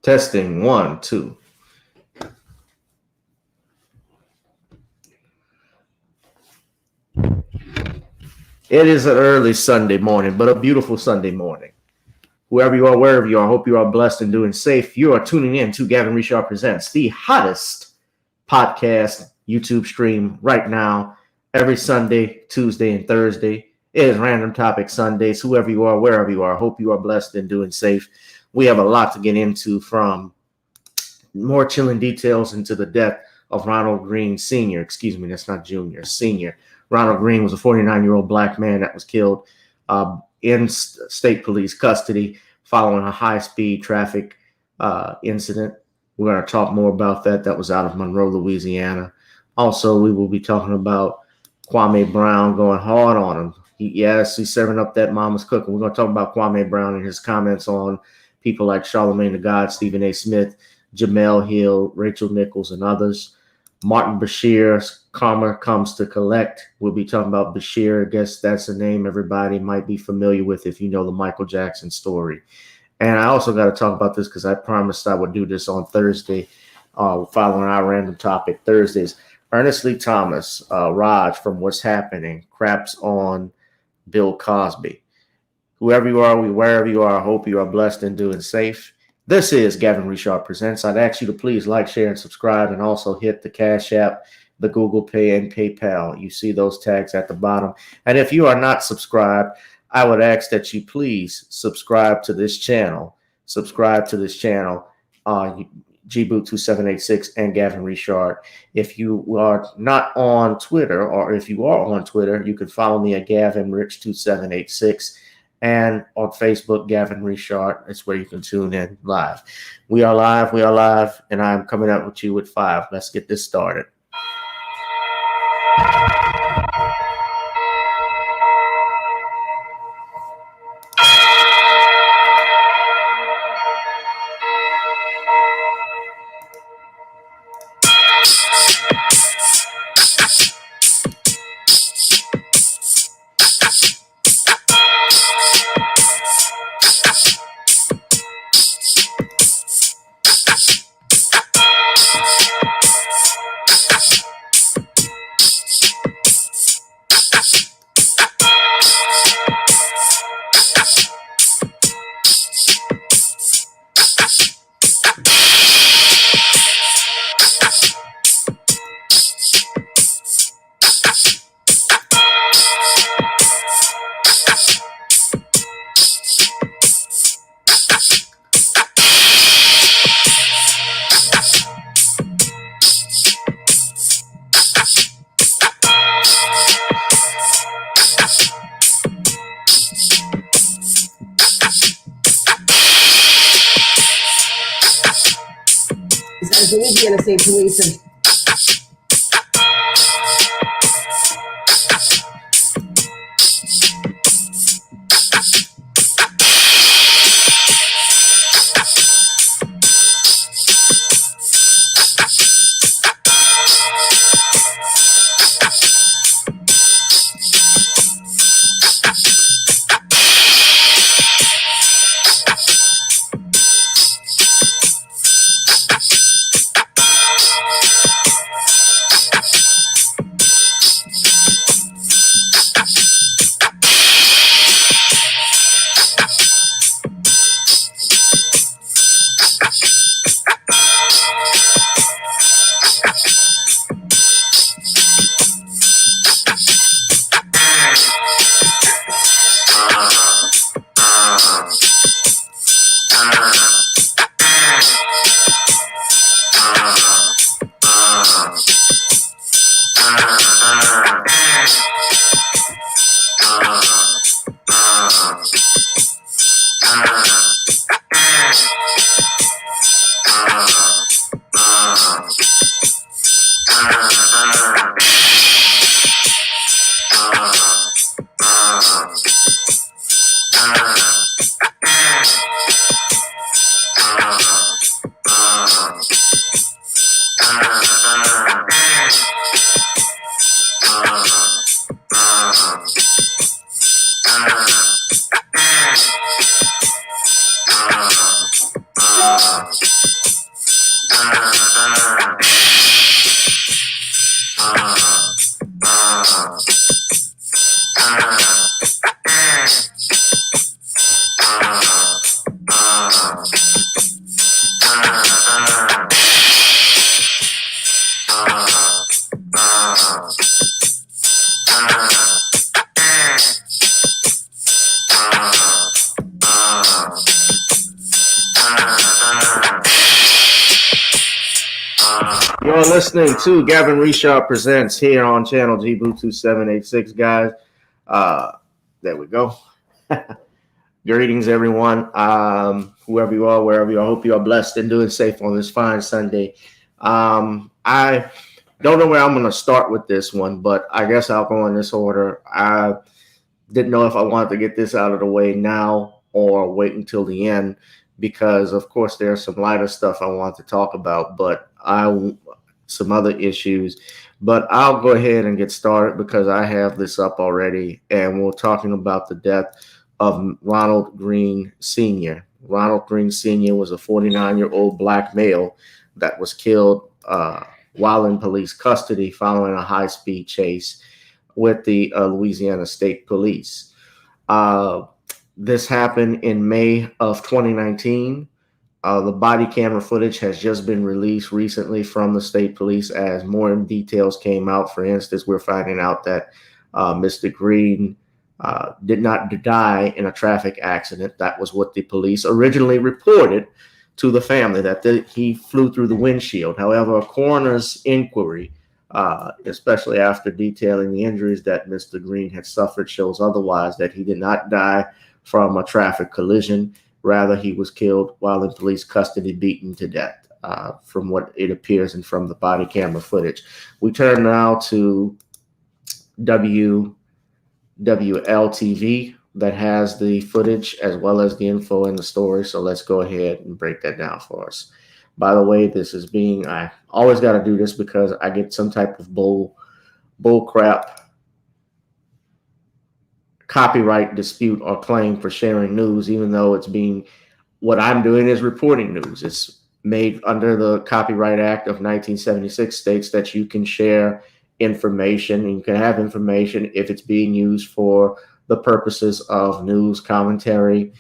Testing 1, 2. It is an early Sunday morning, but a beautiful Sunday morning. Whoever you are, wherever you are, I hope you are blessed and doing safe. You are tuning in to Gavin Richard Presents, the hottest podcast YouTube stream right now, every Sunday, Tuesday, and Thursday. It is Random Topic Sundays. Whoever you are, wherever you are, I hope you are blessed and doing safe. We have a lot to get into, from more chilling details into the death of Ronald Greene Sr. Excuse me, that's not Junior, Sr. Ronald Greene was a 49-year-old black man that was killed in state police custody following a high-speed traffic incident. We're going to talk more about that. That was out of Monroe, Louisiana. Also, we will be talking about Kwame Brown going hard on him. He's serving up that mama's cooking. We're going to talk about Kwame Brown and his comments on people like Charlamagne the God, Stephen A. Smith, Jamel Hill, Rachel Nichols, and others. Martin Beshear's Karma Comes to Collect. We'll be talking about Beshear. I guess that's a name everybody might be familiar with if you know the Michael Jackson story. And I also got to talk about this because I promised I would do this on Thursday, following our Random Topic Thursdays. Ernest Lee Thomas, Raj from What's Happening, craps on Bill Cosby. Whoever you are, wherever you are, I hope you are blessed and doing safe. This is Gavin Richard Presents. I'd ask you to please like, share, and subscribe, and also hit the Cash App, the Google Pay, and PayPal. You see those tags at the bottom. And if you are not subscribed, I would ask that you please subscribe to this channel. Gboot2786 and Gavin Richard. If you are not on Twitter, or if you are on Twitter, you can follow me at GavinRich2786. And on Facebook, Gavin Richard. It's where you can tune in live. We are live, and I'm coming up with you at 5. Let's get this started. They need to be in a situation. are listening to Gavin Reshaw Presents here on Channel G Bluetooth 786, guys. There we go. Greetings, everyone. Whoever you are, wherever you are, I hope you are blessed and doing safe on this fine Sunday. I don't know where I'm going to start with this one, but I guess I'll go in this order. I didn't know if I wanted to get this out of the way now or wait until the end, because of course there's some lighter stuff I want to talk about, but some other issues. But I'll go ahead and get started because I have this up already, and we're talking about the death of Ronald Greene Sr. Ronald Greene Sr. was a 49-year-old black male that was killed while in police custody following a high-speed chase with the Louisiana State Police. This happened in May of 2019. The body camera footage has just been released recently from the state police as more details came out. For instance, we're finding out that Mr. Greene did not die in a traffic accident. That was what the police originally reported to the family, that he flew through the windshield. However, a coroner's inquiry, especially after detailing the injuries that Mr. Greene had suffered, shows otherwise, that he did not die from a traffic collision. Rather, he was killed while in police custody, beaten to death, from what it appears and from the body camera footage. We turn now to WLTV that has the footage as well as the info in the story. So let's go ahead and break that down for us. By the way, I always got to do this because I get some type of bull crap copyright dispute or claim for sharing news, even though what I'm doing is reporting news. It's made under the Copyright Act of 1976, states that you can share information, and you can have information if it's being used for the purposes of news commentary,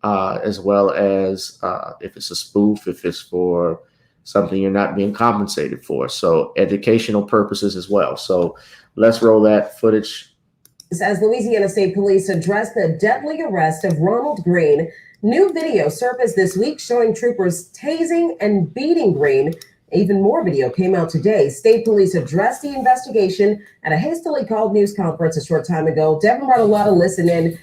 as well as if it's a spoof, if it's for something you're not being compensated for. So educational purposes as well. So let's roll that footage. As Louisiana State Police addressed the deadly arrest of Ronald Greene, new video surfaced this week showing troopers tasing and beating Greene. Even more video came out today. State Police addressed the investigation at a hastily called news conference a short time ago. Devin brought a lot of listen in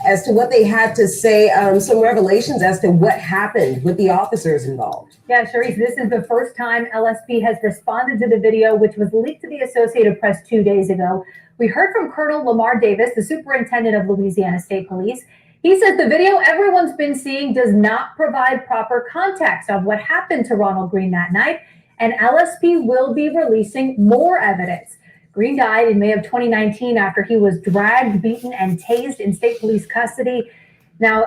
as to what they had to say, some revelations as to what happened with the officers involved. Yeah, Sharice, this is the first time LSP has responded to the video, which was leaked to the Associated Press 2 days ago. We heard from Colonel Lamar Davis, the superintendent of Louisiana State Police. He says the video everyone's been seeing does not provide proper context of what happened to Ronald Greene that night, and LSP will be releasing more evidence. Greene died in May of 2019 after he was dragged, beaten, and tased in state police custody. Now,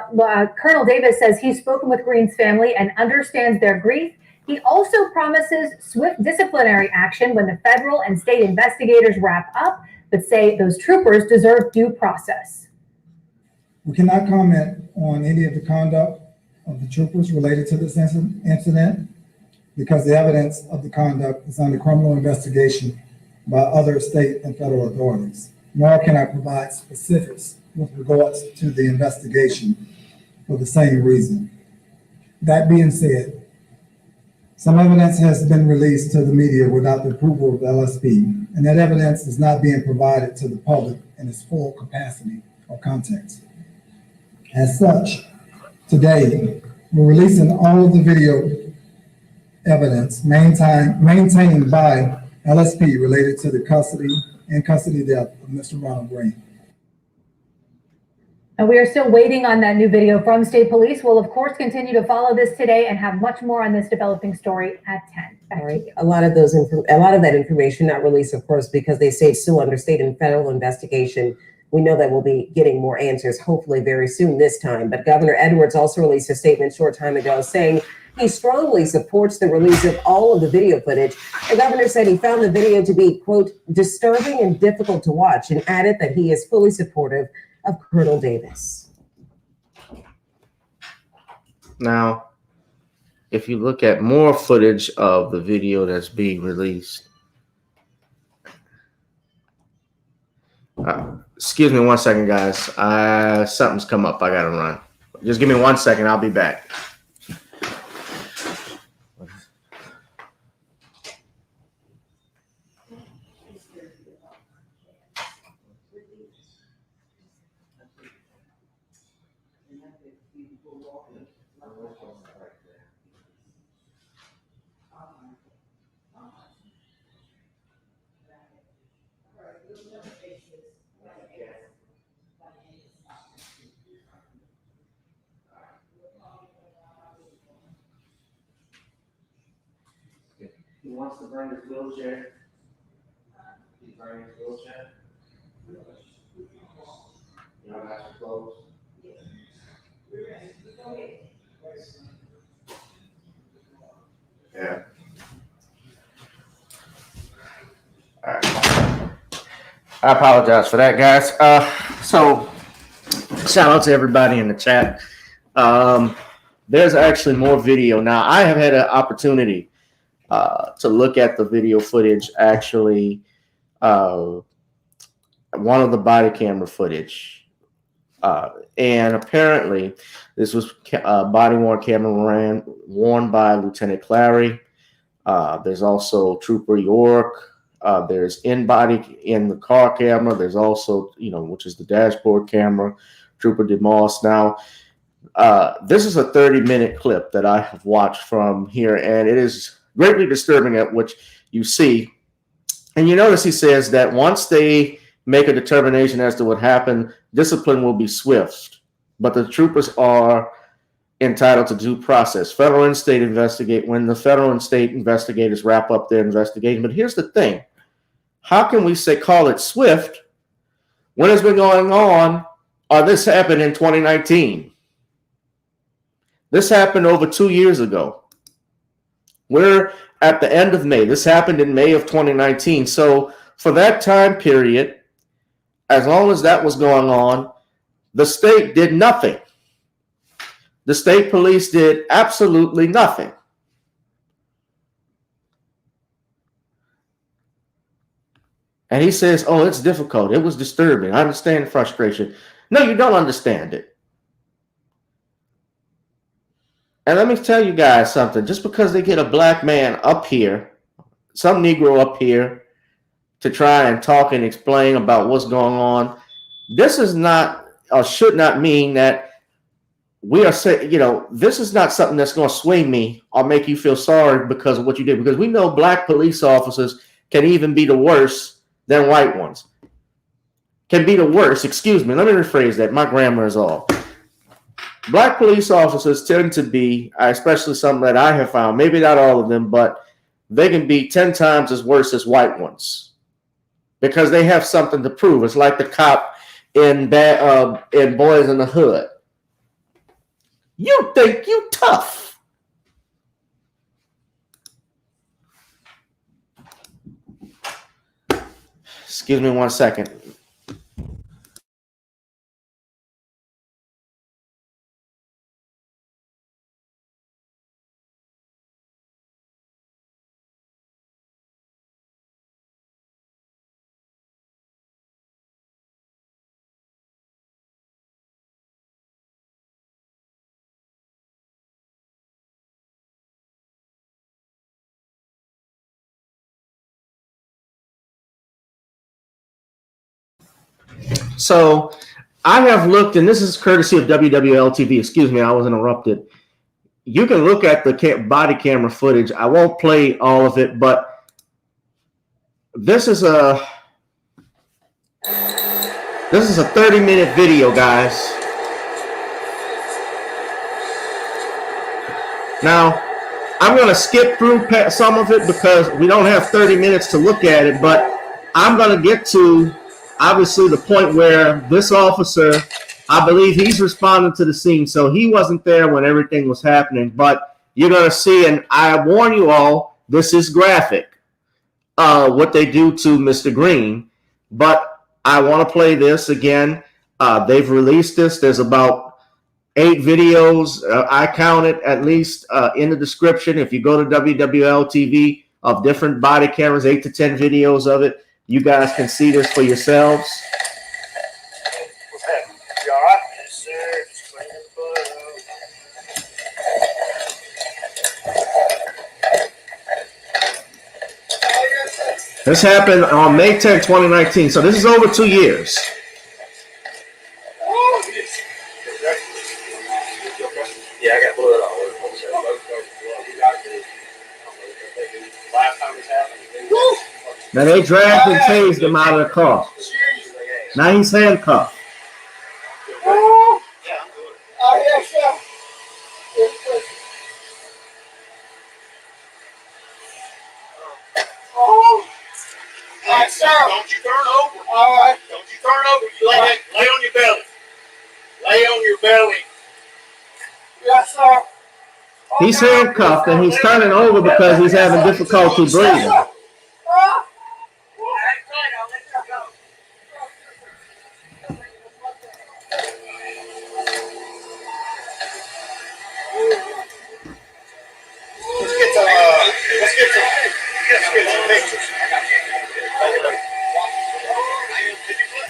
Colonel Davis says he's spoken with Greene's family and understands their grief. He also promises swift disciplinary action when the federal and state investigators wrap up, but say those troopers deserve due process. We cannot comment on any of the conduct of the troopers related to this incident because the evidence of the conduct is under criminal investigation by other state and federal authorities. Nor can I provide specifics with regards to the investigation for the same reason. That being said, some evidence has been released to the media without the approval of the LSP, and that evidence is not being provided to the public in its full capacity or context. As such, today, we're releasing all of the video evidence maintained by LSP related to the custody death of Mr. Ronald Greene. And we are still waiting on that new video from State Police. We'll, of course, continue to follow this today and have much more on this developing story at 10. Back to you. A lot of that information not released, of course, because they say it's still under state and federal investigation. We know that we'll be getting more answers, hopefully very soon this time. But Governor Edwards also released a statement a short time ago saying he strongly supports the release of all of the video footage. The governor said he found the video to be, quote, disturbing and difficult to watch, and added that he is fully supportive of Colonel Davis. Now, if you look at more footage of the video that's being released, excuse me 1 second, guys. Something's come up. I gotta run. Just give me 1 second. I'll be back. He wants to bring his wheelchair. He's bringing his wheelchair. You know, that's your clothes. Yeah. All right. I apologize for that, guys. So shout out to everybody in the chat. There's actually more video now. I have had an opportunity to look at the video footage. Actually, one of the body camera footage, and apparently this was body worn camera worn by Lieutenant Clary. There's also Trooper York. There's in-body in the car camera. There's also, which is the dashboard camera, Trooper DeMoss. Now, this is a 30-minute clip that I have watched from here, and it is greatly disturbing at which you see. And you notice he says that once they make a determination as to what happened, discipline will be swift. But the troopers are entitled to due process. Federal and state investigate when the federal and state investigators wrap up their investigation. But here's the thing. How can we call it swift when it's been going on, or this happened in 2019? This happened over 2 years ago. We're at the end of May. This happened in May of 2019. So for that time period, as long as that was going on, the state did nothing. The state police did absolutely nothing. And he says, oh, it's difficult. It was disturbing. I understand the frustration. No, you don't understand it. And let me tell you guys something. Just because they get a black man up here, some Negro up here, to try and talk and explain about what's going on, this is not or should not mean that we are saying, this is not something that's going to sway me or make you feel sorry because of what you did. Because we know black police officers can even be the worst than white ones. Can be the worst. Excuse me. Let me rephrase that. My grammar is off. Black police officers tend to be, especially some that I have found, maybe not all of them, but they can be 10 times as worse as white ones because they have something to prove. It's like the cop in Boys in the Hood. You think you tough. Excuse me 1 second. So I have looked, and this is courtesy of WWL-TV. Excuse me, I was interrupted. You can look at the body camera footage. I won't play all of it, but this is a 30-minute video, guys. Now, I'm going to skip through some of it because we don't have 30 minutes to look at it, but I'm going to get to obviously the point where this officer, I believe he's responding to the scene. So he wasn't there when everything was happening, but you're going to see, and I warn you all, this is graphic, what they do to Mr. Greene. But I want to play this again. They've released this. There's about 8 videos. I counted at least in the description. If you go to WWL TV of different body cameras, 8 to 10 videos of it. You guys can see this for yourselves. What's happening? You all right? Yes, sir. Just cleaning the butt up. This happened on May 10, 2019. So this is over 2 years. Yeah, I got blood all over the place. Last time this happened. Now they dragged and tased him out of the car. Now he's handcuffed. Oh, yes, sir. Oh, yes, sir. Don't you turn over. All right. Don't you turn over. You lay on your belly. Lay on your belly. Yes, sir. He's handcuffed and he's turning over because he's having difficulty breathing. Let's get some pictures.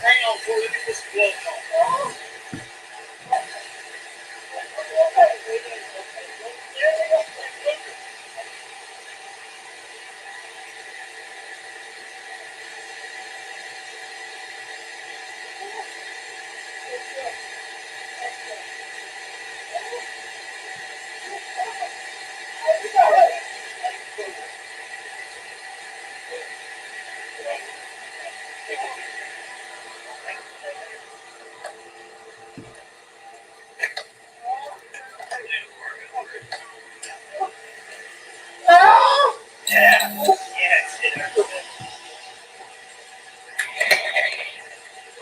Hang on, boy. Let me put some gloves on.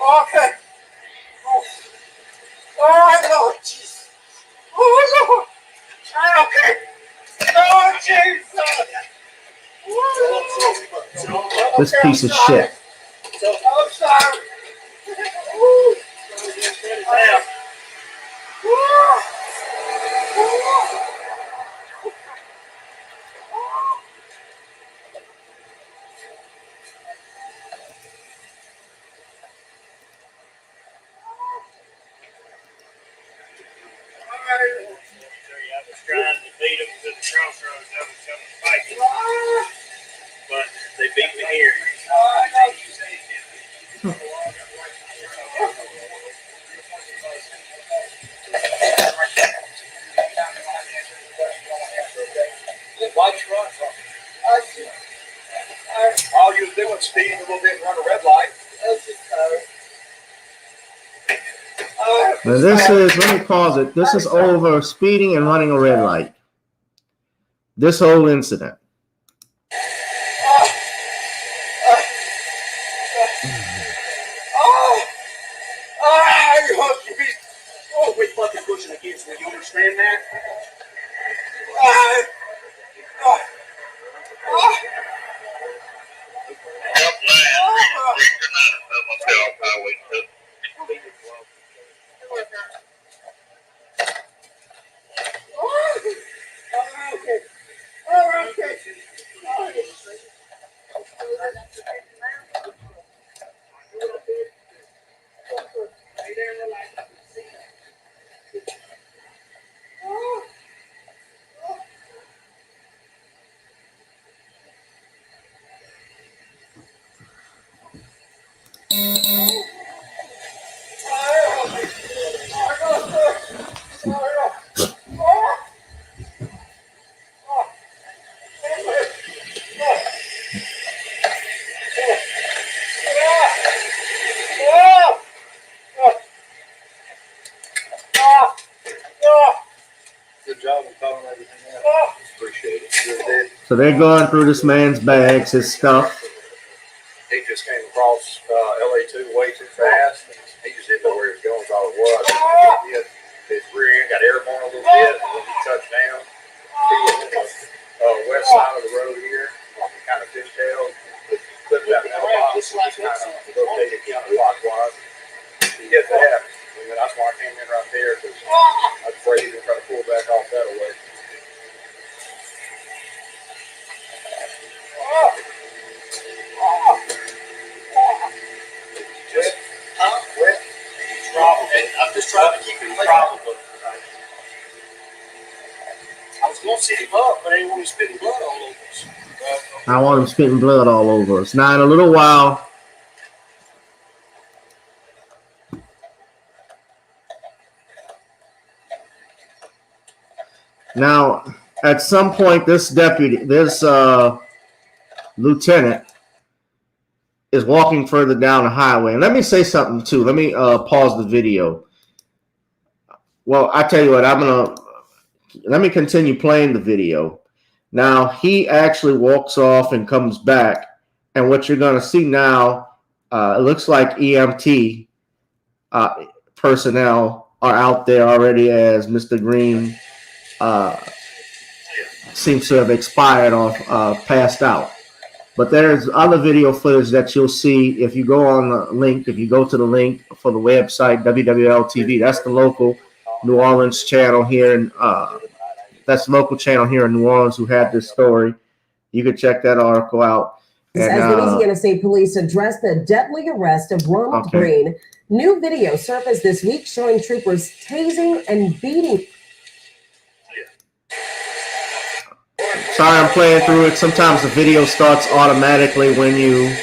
Okay. Oh, Lord Jesus. Oh, Lord. Okay. Oh, Jesus. This piece of shit. I'm sorry. I was trying to beat them to the crossroads. I was coming to fight them. But they beat me here. Why'd you run from me? All you was doing speeding a little bit and run a red light. Now this is, let me pause it. This is over speeding and running a red light. This whole incident. Oh, we fucking pushing against me. You understand that? Good job of calling everything out. Appreciate it. So they're going through this man's bags, his stuff. He just came across LA2 way too fast. He just didn't know where he was going, thought it was. He had his rear end got airborne a little bit, and when he touched down, he was on the west side of the road here, kind of fishtailed, flipped that metal box, just kind of rotated counterclockwise. He hit that, and that's why I came in right there, because I was afraid he was going to try to pull back off that way. Just, wet? I'm just trying to keep him probable. I was going to set him up, but I didn't want him spitting blood all over us. I want him spitting blood all over us. Now in a little while, Now, at some point, this lieutenant is walking further down the highway. And let me say something too. Let me pause the video. Well, I tell you what, let me continue playing the video. Now, he actually walks off and comes back. And what you're going to see now, it looks like EMT personnel are out there already, as Mr. Greene seems to have expired or passed out. But there's other video footage that you'll see if you go on the link. If you go to the link for the website, WWL-TV, that's the local New Orleans channel here. And that's the local channel here in New Orleans who had this story. You can check that article out. And, as Louisiana State Police addressed the deadly arrest of Ronald Greene, new video surfaced this week showing troopers tasing and beating. Sorry, I'm playing through it. Sometimes the video starts automatically when you...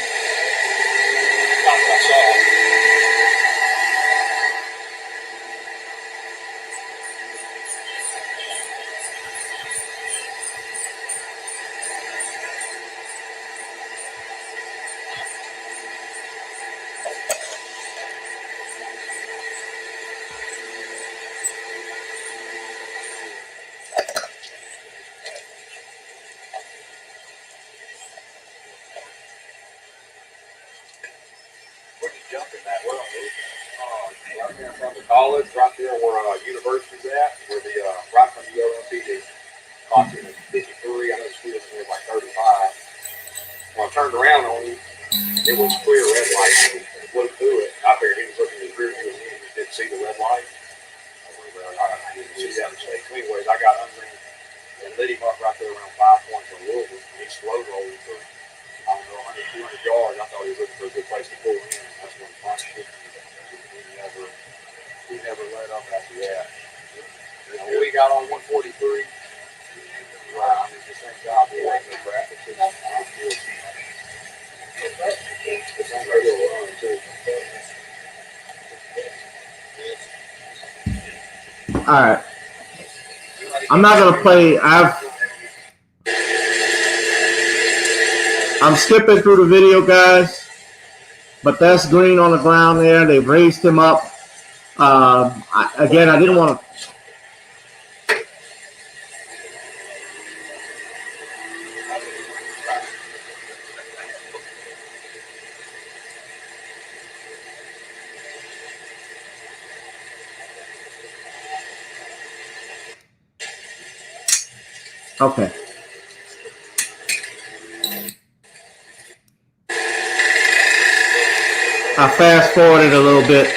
College, right there where university's at, where the right from the LMPD, clocking at 53. I know the students were like 35. When I turned around on him, it was clear red light and flew through it. I figured he was looking at his rear view and he just didn't see the red light. I didn't see that mistake. So anyways, I got under him and lit him up right there around 5 points on Louisville. And he slow rolled for, I don't know, 100, 200 yards. I thought he was looking for a good place to pull in. That's when the punch hit me. He never let up after that. And we got on 143. Right, it's the same job here at the graphics. It's unreal run, too. All right. I'm not going to play. I'm skipping through the video, guys. But that's Greene on the ground there. They've raised him up. I didn't want to. Okay. I fast forwarded a little bit.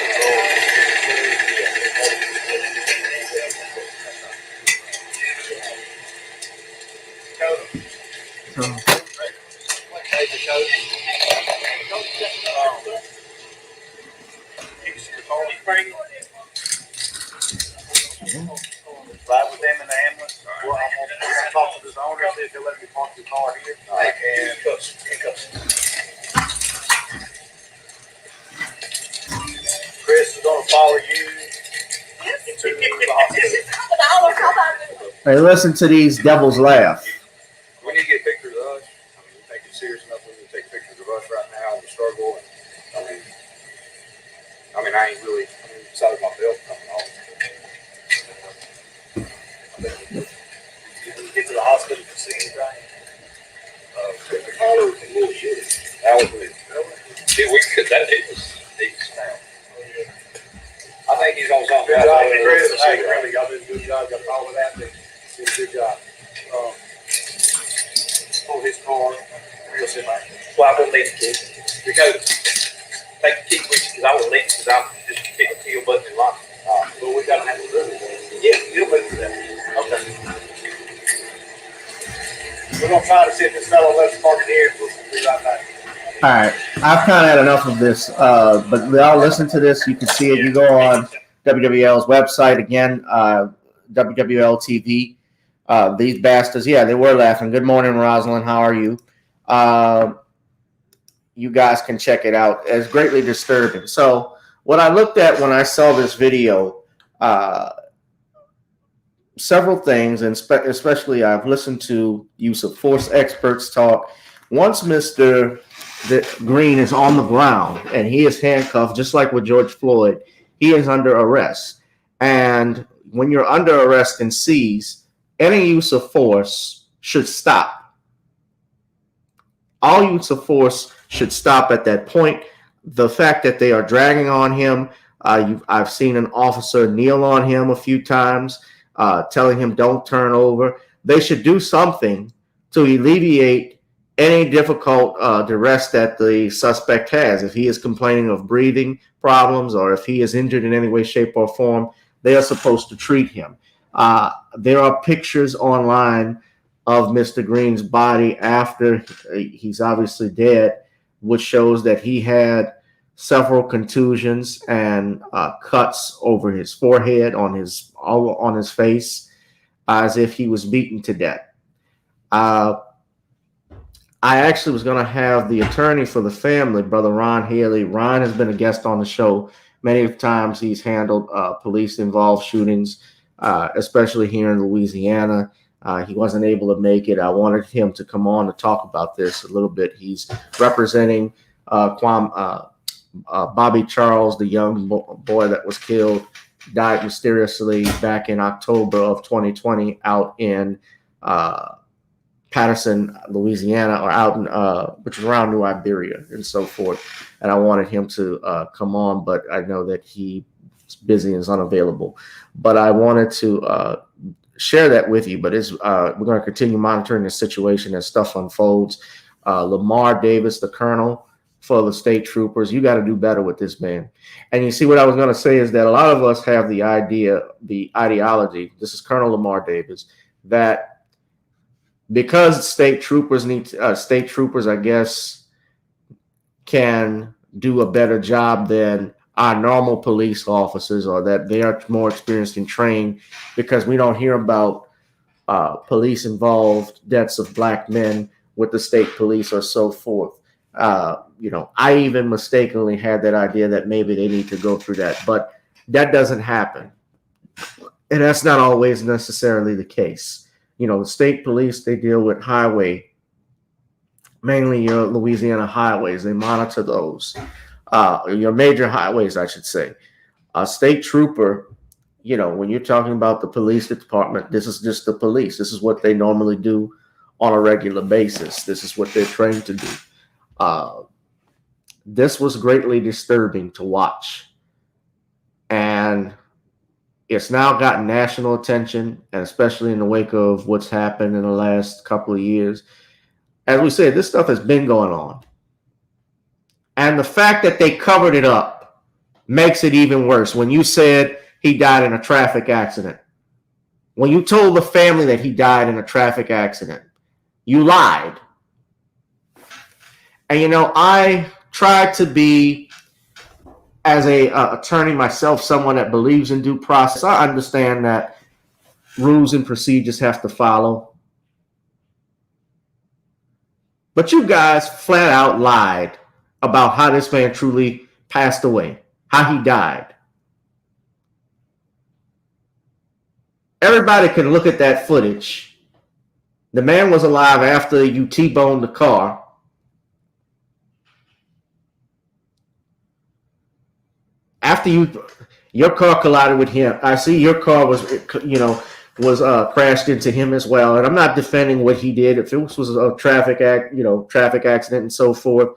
Ride with them in the ambulance. Well, I'm gonna talk to this owner, see if he'll let me park the car here. And Chris is gonna follow you to the hospital. Hey, listen to these devils laugh. We need to get pictures of us. I mean, we take it serious enough. We need to take pictures of us right now in the struggle. And I ain't really excited about the health coming on. You get to the hospital to see anything? That was weird. Yeah, we could. That it was now. I think he's on something. Good job, Chris. Hey, really, y'all did a good job. Got all of that. Did a good job. Pull his car. Well, I won't let the kid. Because take the key with you, because I won't let you, because I'm just hit the kill button and lock it. Well, we got to have to do it. Yeah, you'll move that. Okay. We're going to try to see if this fellow lets us park in here. We'll be right back. All right, I've kind of had enough of this, but y'all listen to this. You can see it. You go on WWL's website again, WWL TV. These bastards, yeah, they were laughing. Good morning, Rosalind. How are you? You guys can check it out. It's greatly disturbing. So what I looked at when I saw this video, several things, and especially I've listened to use of force experts talk. Once Mr. Greene is on the ground and he is handcuffed, just like with George Floyd, he is under arrest. And when you're under arrest and seized, any use of force should stop. All use of force should stop at that point. The fact that they are dragging on him, I've seen an officer kneel on him a few times, telling him don't turn over. They should do something to alleviate any difficult duress that the suspect has. If he is complaining of breathing problems or if he is injured in any way, shape, or form, they are supposed to treat him. There are pictures online of Mr. Greene's body after he's obviously dead, which shows that he had several contusions and cuts over his forehead, on his face, as if he was beaten to death. I actually was going to have the attorney for the family, Brother Ron Haley. Ron has been a guest on the show many times. He's handled police-involved shootings, especially here in Louisiana. He wasn't able to make it. I wanted him to come on to talk about this a little bit. He's representing Bobby Charles, the young boy that was killed, died mysteriously back in October of 2020 out in Patterson, Louisiana, or out in which is around New Iberia and so forth. And I wanted him to come on, but I know that he's busy and is unavailable. But I wanted to share that with you. But we're going to continue monitoring the situation as stuff unfolds. Lamar Davis, the colonel for the state troopers, you got to do better with this man. And you see, what I was going to say is that a lot of us have the ideology. This is Colonel Lamar Davis, that because state troopers, I guess, can do a better job than our normal police officers, or that they are more experienced and trained, because we don't hear about police-involved deaths of black men with the state police or so forth. I even mistakenly had that idea that maybe they need to go through that, but that doesn't happen. And that's not always necessarily the case. The state police, they deal with mainly your Louisiana highways. They monitor those, your major highways, I should say. A state trooper, when you're talking about the police department, this is just the police. This is what they normally do on a regular basis. This is what they're trained to do. This was greatly disturbing to watch. And it's now gotten national attention, and especially in the wake of what's happened in the last couple of years. As we said, this stuff has been going on. And the fact that they covered it up makes it even worse. When you said he died in a traffic accident, when you told the family that he died in a traffic accident, you lied. And, I tried to be, as a attorney myself, someone that believes in due process. I understand that rules and procedures have to follow. But you guys flat out lied about how this man truly passed away, how he died. Everybody can look at that footage. The man was alive after you T-boned the car. After your car collided with him, I see your car was crashed into him as well. And I'm not defending what he did. If it was a traffic accident and so forth,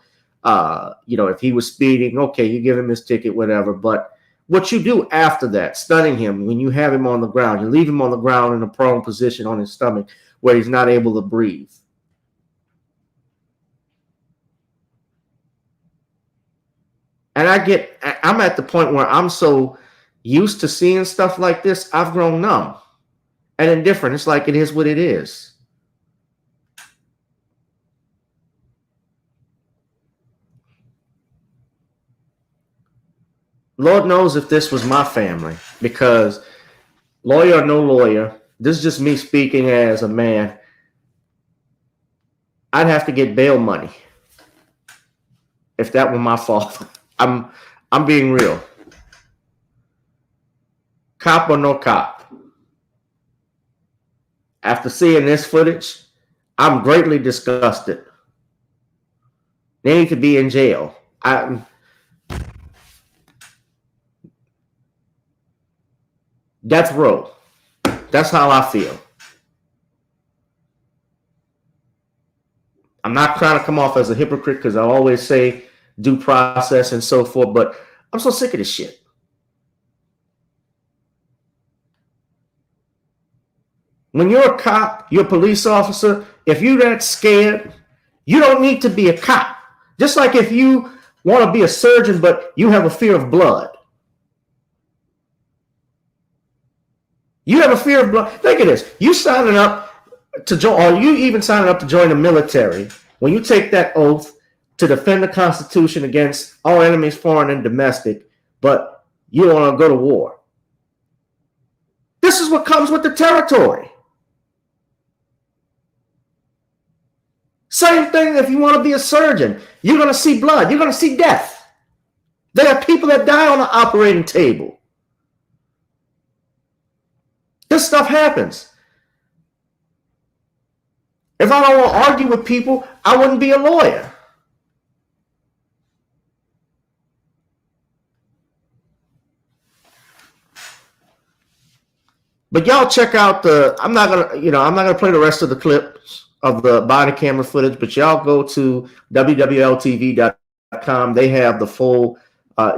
if he was speeding, okay, you give him his ticket, whatever. But what you do after that, stunning him, when you have him on the ground, you leave him on the ground in a prone position on his stomach where he's not able to breathe. And I'm at the point where I'm so used to seeing stuff like this, I've grown numb and indifferent. It's like it is what it is. Lord knows if this was my family, because lawyer or no lawyer, this is just me speaking as a man, I'd have to get bail money if that were my fault. I'm being real. Cop or no cop. After seeing this footage, I'm greatly disgusted. They need to be in jail. Death row. That's how I feel. I'm not trying to come off as a hypocrite because I always say due process and so forth, but I'm so sick of this shit. When you're a cop, you're a police officer, if you're that scared, you don't need to be a cop. Just like if you want to be a surgeon, but you have a fear of blood. You have a fear of blood. Think of this. You signing up to join, or you even signing up to join the military, when you take that oath to defend the Constitution against all enemies, foreign and domestic, but you don't want to go to war. This is what comes with the territory. Same thing if you want to be a surgeon. You're going to see blood. You're going to see death. There are people that die on the operating table. This stuff happens. If I don't want to argue with people, I wouldn't be a lawyer. But y'all check out I'm not gonna play the rest of the clips of the body camera footage, but y'all go to wwltv.com. They have the full,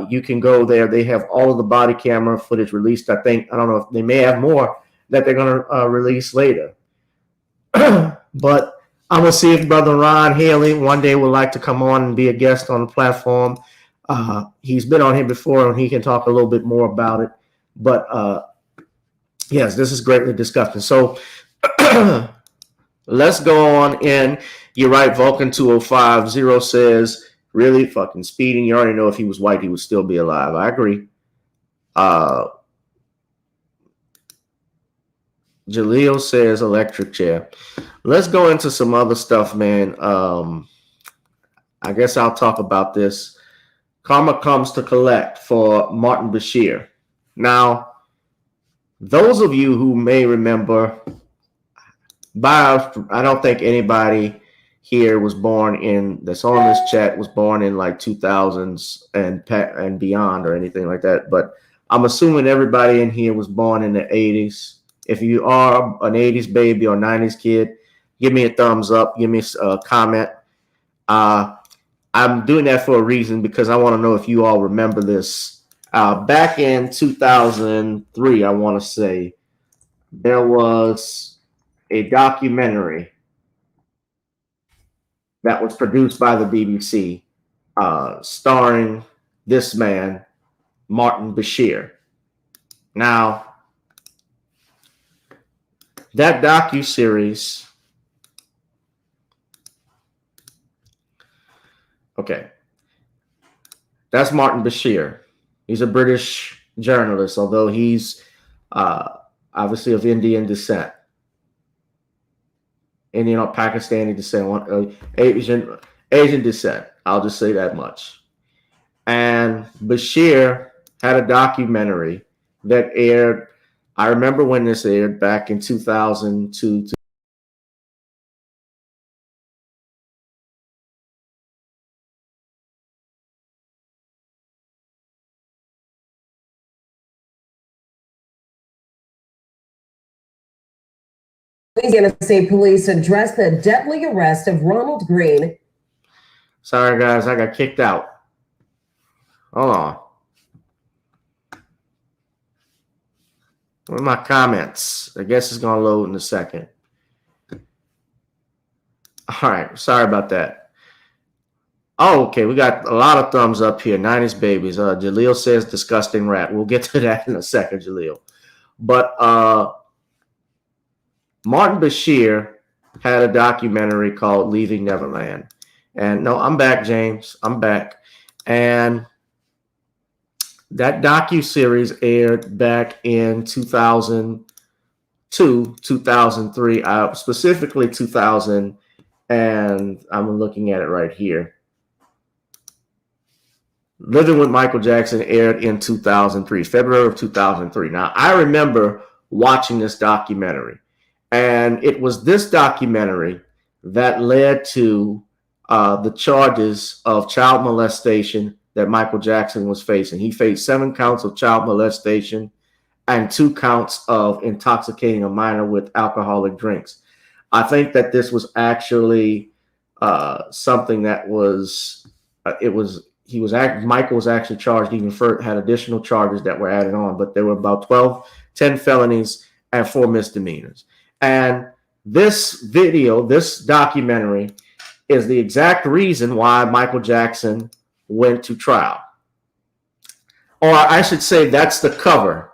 you can go there. They have all of the body camera footage released. I don't know if they may have more that they're going to release later. But I'm going to see if Brother Ron Haley one day would like to come on and be a guest on the platform. He's been on here before, and he can talk a little bit more about it. But yes, this is greatly disgusting. So let's go on in. You're right, Vulcan 2050 says, really fucking speeding. You already know if he was white, he would still be alive. I agree. Jaleel says electric chair. Let's go into some other stuff, man. I guess I'll talk about this. Karma comes to collect for Martin Beshear. Now, those of you who may remember, I don't think anybody here was born in, that's on this chat, was born in like 2000s and beyond or anything like that. But I'm assuming everybody in here was born in the 80s. If you are an 80s baby or 90s kid, give me a thumbs up. Give me a comment. I'm doing that for a reason because I want to know if you all remember this. Back in 2003, I want to say, there was a documentary that was produced by the BBC starring this man, Martin Beshear. Now, that docuseries, okay, that's Martin Beshear. He's a British journalist, although he's obviously of Indian descent. Indian or Pakistani descent, Asian descent. I'll just say that much. And Beshear had a documentary that aired, I remember when this aired back in 2002. Louisiana State Police addressed the deadly arrest of Ronald Greene. Sorry, guys, I got kicked out. Hold on. What are my comments? I guess it's going to load in a second. All right, sorry about that. Oh, okay, we got a lot of thumbs up here. 90s babies. Jaleel says disgusting rat. We'll get to that in a second, Jaleel. But Martin Beshear had a documentary called Leaving Neverland. And no, I'm back, James. I'm back. And that docuseries aired back in 2002, 2003, specifically 2000. And I'm looking at it right here. Living with Michael Jackson aired in 2003, February of 2003. Now, I remember watching this documentary. And it was this documentary that led to the charges of child molestation that Michael Jackson was facing. He faced 7 counts of child molestation and 2 counts of intoxicating a minor with alcoholic drinks. I think that this was actually something that was, Michael was actually charged even had additional charges that were added on, but there were about 10 felonies and 4 misdemeanors. And this video, this documentary, is the exact reason why Michael Jackson went to trial. Or I should say that's the cover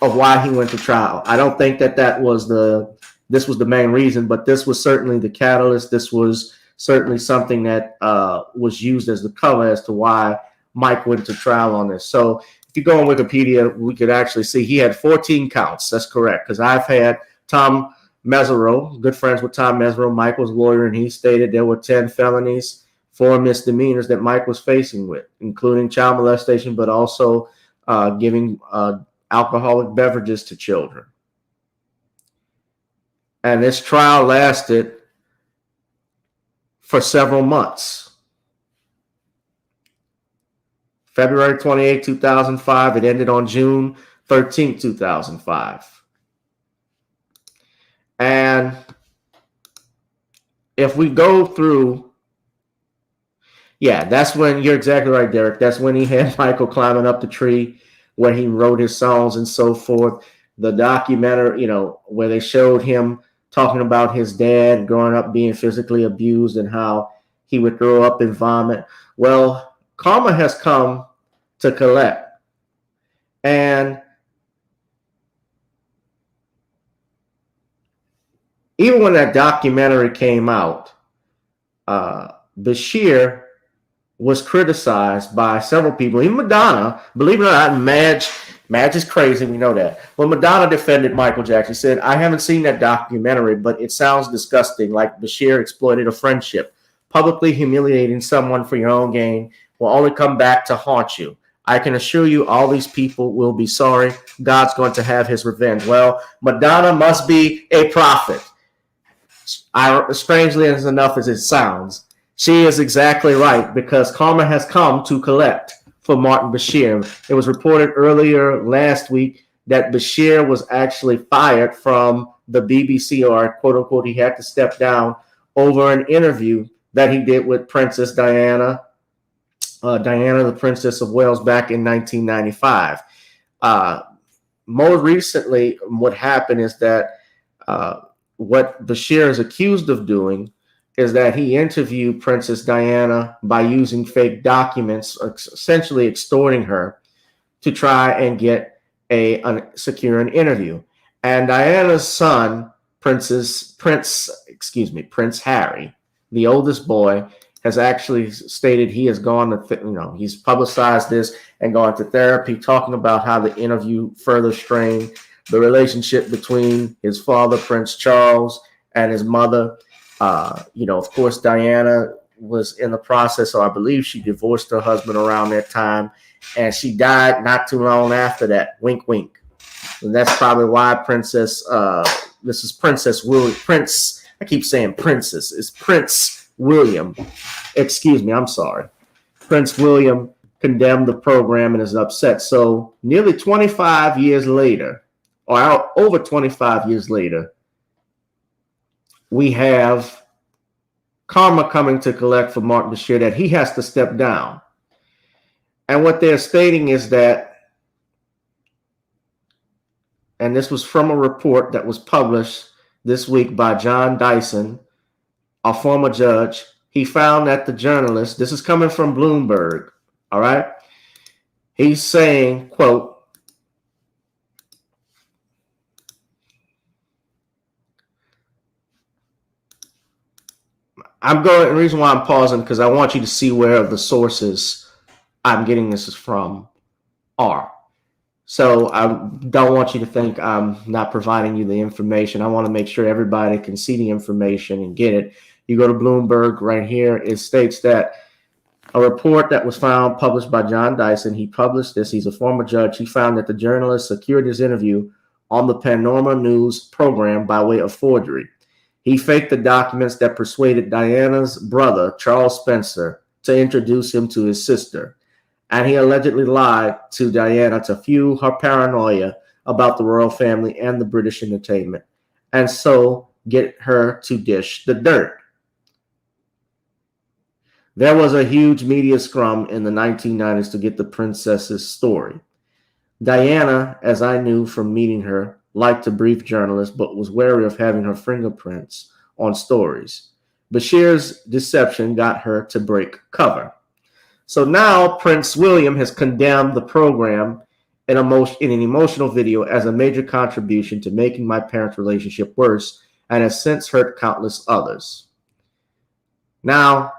of why he went to trial. I don't think that this was the main reason, but this was certainly the catalyst. This was certainly something that was used as the cover as to why Mike went to trial on this. So if you go on Wikipedia, we could actually see he had 14 counts. That's correct, because I've had Tom Mesereau, good friends with Tom Mesereau, Michael's lawyer, and he stated there were 10 felonies, 4 misdemeanors that Mike was facing with, including child molestation, but also giving alcoholic beverages to children. And this trial lasted for several months. February 28, 2005. It ended on June 13, 2005. And if we go through, yeah, that's when, you're exactly right, Derek. That's when he had Michael climbing up the tree, where he wrote his songs and so forth. The documentary, where they showed him talking about his dad growing up being physically abused and how he would throw up and vomit. Well, karma has come to collect. And even when that documentary came out, Beshear was criticized by several people. Even Madonna, believe it or not, Madge is crazy, we know that. Well, Madonna defended Michael Jackson. She said, I haven't seen that documentary, but it sounds disgusting, like Beshear exploited a friendship. Publicly humiliating someone for your own gain will only come back to haunt you. I can assure you all these people will be sorry. God's going to have his revenge. Well, Madonna must be a prophet. Strangely as enough as it sounds, she is exactly right, because karma has come to collect for Martin Beshear. It was reported earlier last week that Beshear was actually fired from the BBC, or quote unquote, he had to step down over an interview that he did with Princess Diana, the Princess of Wales, back in 1995. More recently, what happened is that what Beshear is accused of doing is that he interviewed Princess Diana by using fake documents, essentially extorting her to try and get secure an interview. And Diana's son, Prince Harry, the oldest boy, has actually stated he has gone to, he's publicized this and gone to therapy, talking about how the interview further strained the relationship between his father, Prince Charles, and his mother. Of course, Diana was in the process, or I believe she divorced her husband around that time, and she died not too long after that. Wink, wink. And that's probably why this is Princess William. I keep saying princess. It's Prince William. Excuse me, I'm sorry. Prince William condemned the program and is upset. So nearly 25 years later, or over 25 years later, we have karma coming to collect for Martin Beshear, that he has to step down. And what they're stating is that, and this was from a report that was published this week by John Dyson, a former judge. He found that the journalist, this is coming from Bloomberg, all right? He's saying, quote, the reason why I'm pausing, because I want you to see where the sources I'm getting this is from are. So I don't want you to think I'm not providing you the information. I want to make sure everybody can see the information and get it. You go to Bloomberg right here. It states that a report that was found, published by John Dyson, he published this. He's a former judge. He found that the journalist secured his interview on the Panorama News program by way of forgery. He faked the documents that persuaded Diana's brother, Charles Spencer, to introduce him to his sister. And he allegedly lied to Diana to fuel her paranoia about the royal family and the British entertainment, and so get her to dish the dirt. There was a huge media scrum in the 1990s to get the princess's story. Diana, as I knew from meeting her, liked to brief journalists, but was wary of having her fingerprints on stories. Beshear's deception got her to break cover. So now Prince William has condemned the program in an emotional video as a major contribution to making my parents' relationship worse, and has since hurt countless others. Now,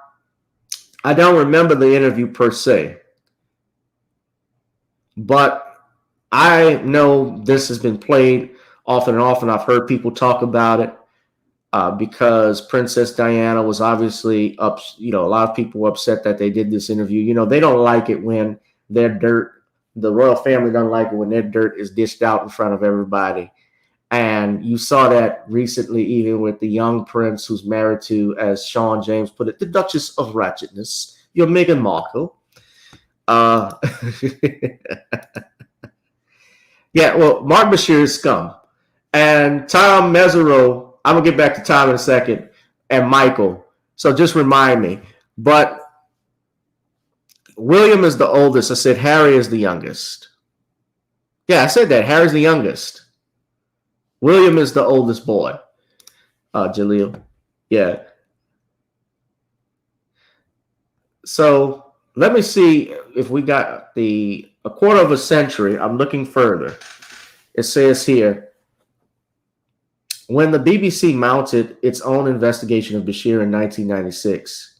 I don't remember the interview per se, but I know this has been played often and often. I've heard people talk about it because Princess Diana was obviously up. A lot of people were upset that they did this interview. They don't like it when their dirt, the royal family doesn't like it when their dirt is dished out in front of everybody. And you saw that recently, even with the young prince who's married to, as Sean James put it, the Duchess of Ratchetness, your Meghan Markle. Yeah, well, Mark Beshear is scum. And Tom Mesereau, I'm going to get back to Tom in a second, and Michael. So just remind me. But William is the oldest. I said Harry is the youngest. Yeah, I said that. Harry's the youngest. William is the oldest boy. Jaleel. Yeah. So let me see if we got a quarter of a century. I'm looking further. It says here, when the BBC mounted its own investigation of Beshear in 1996,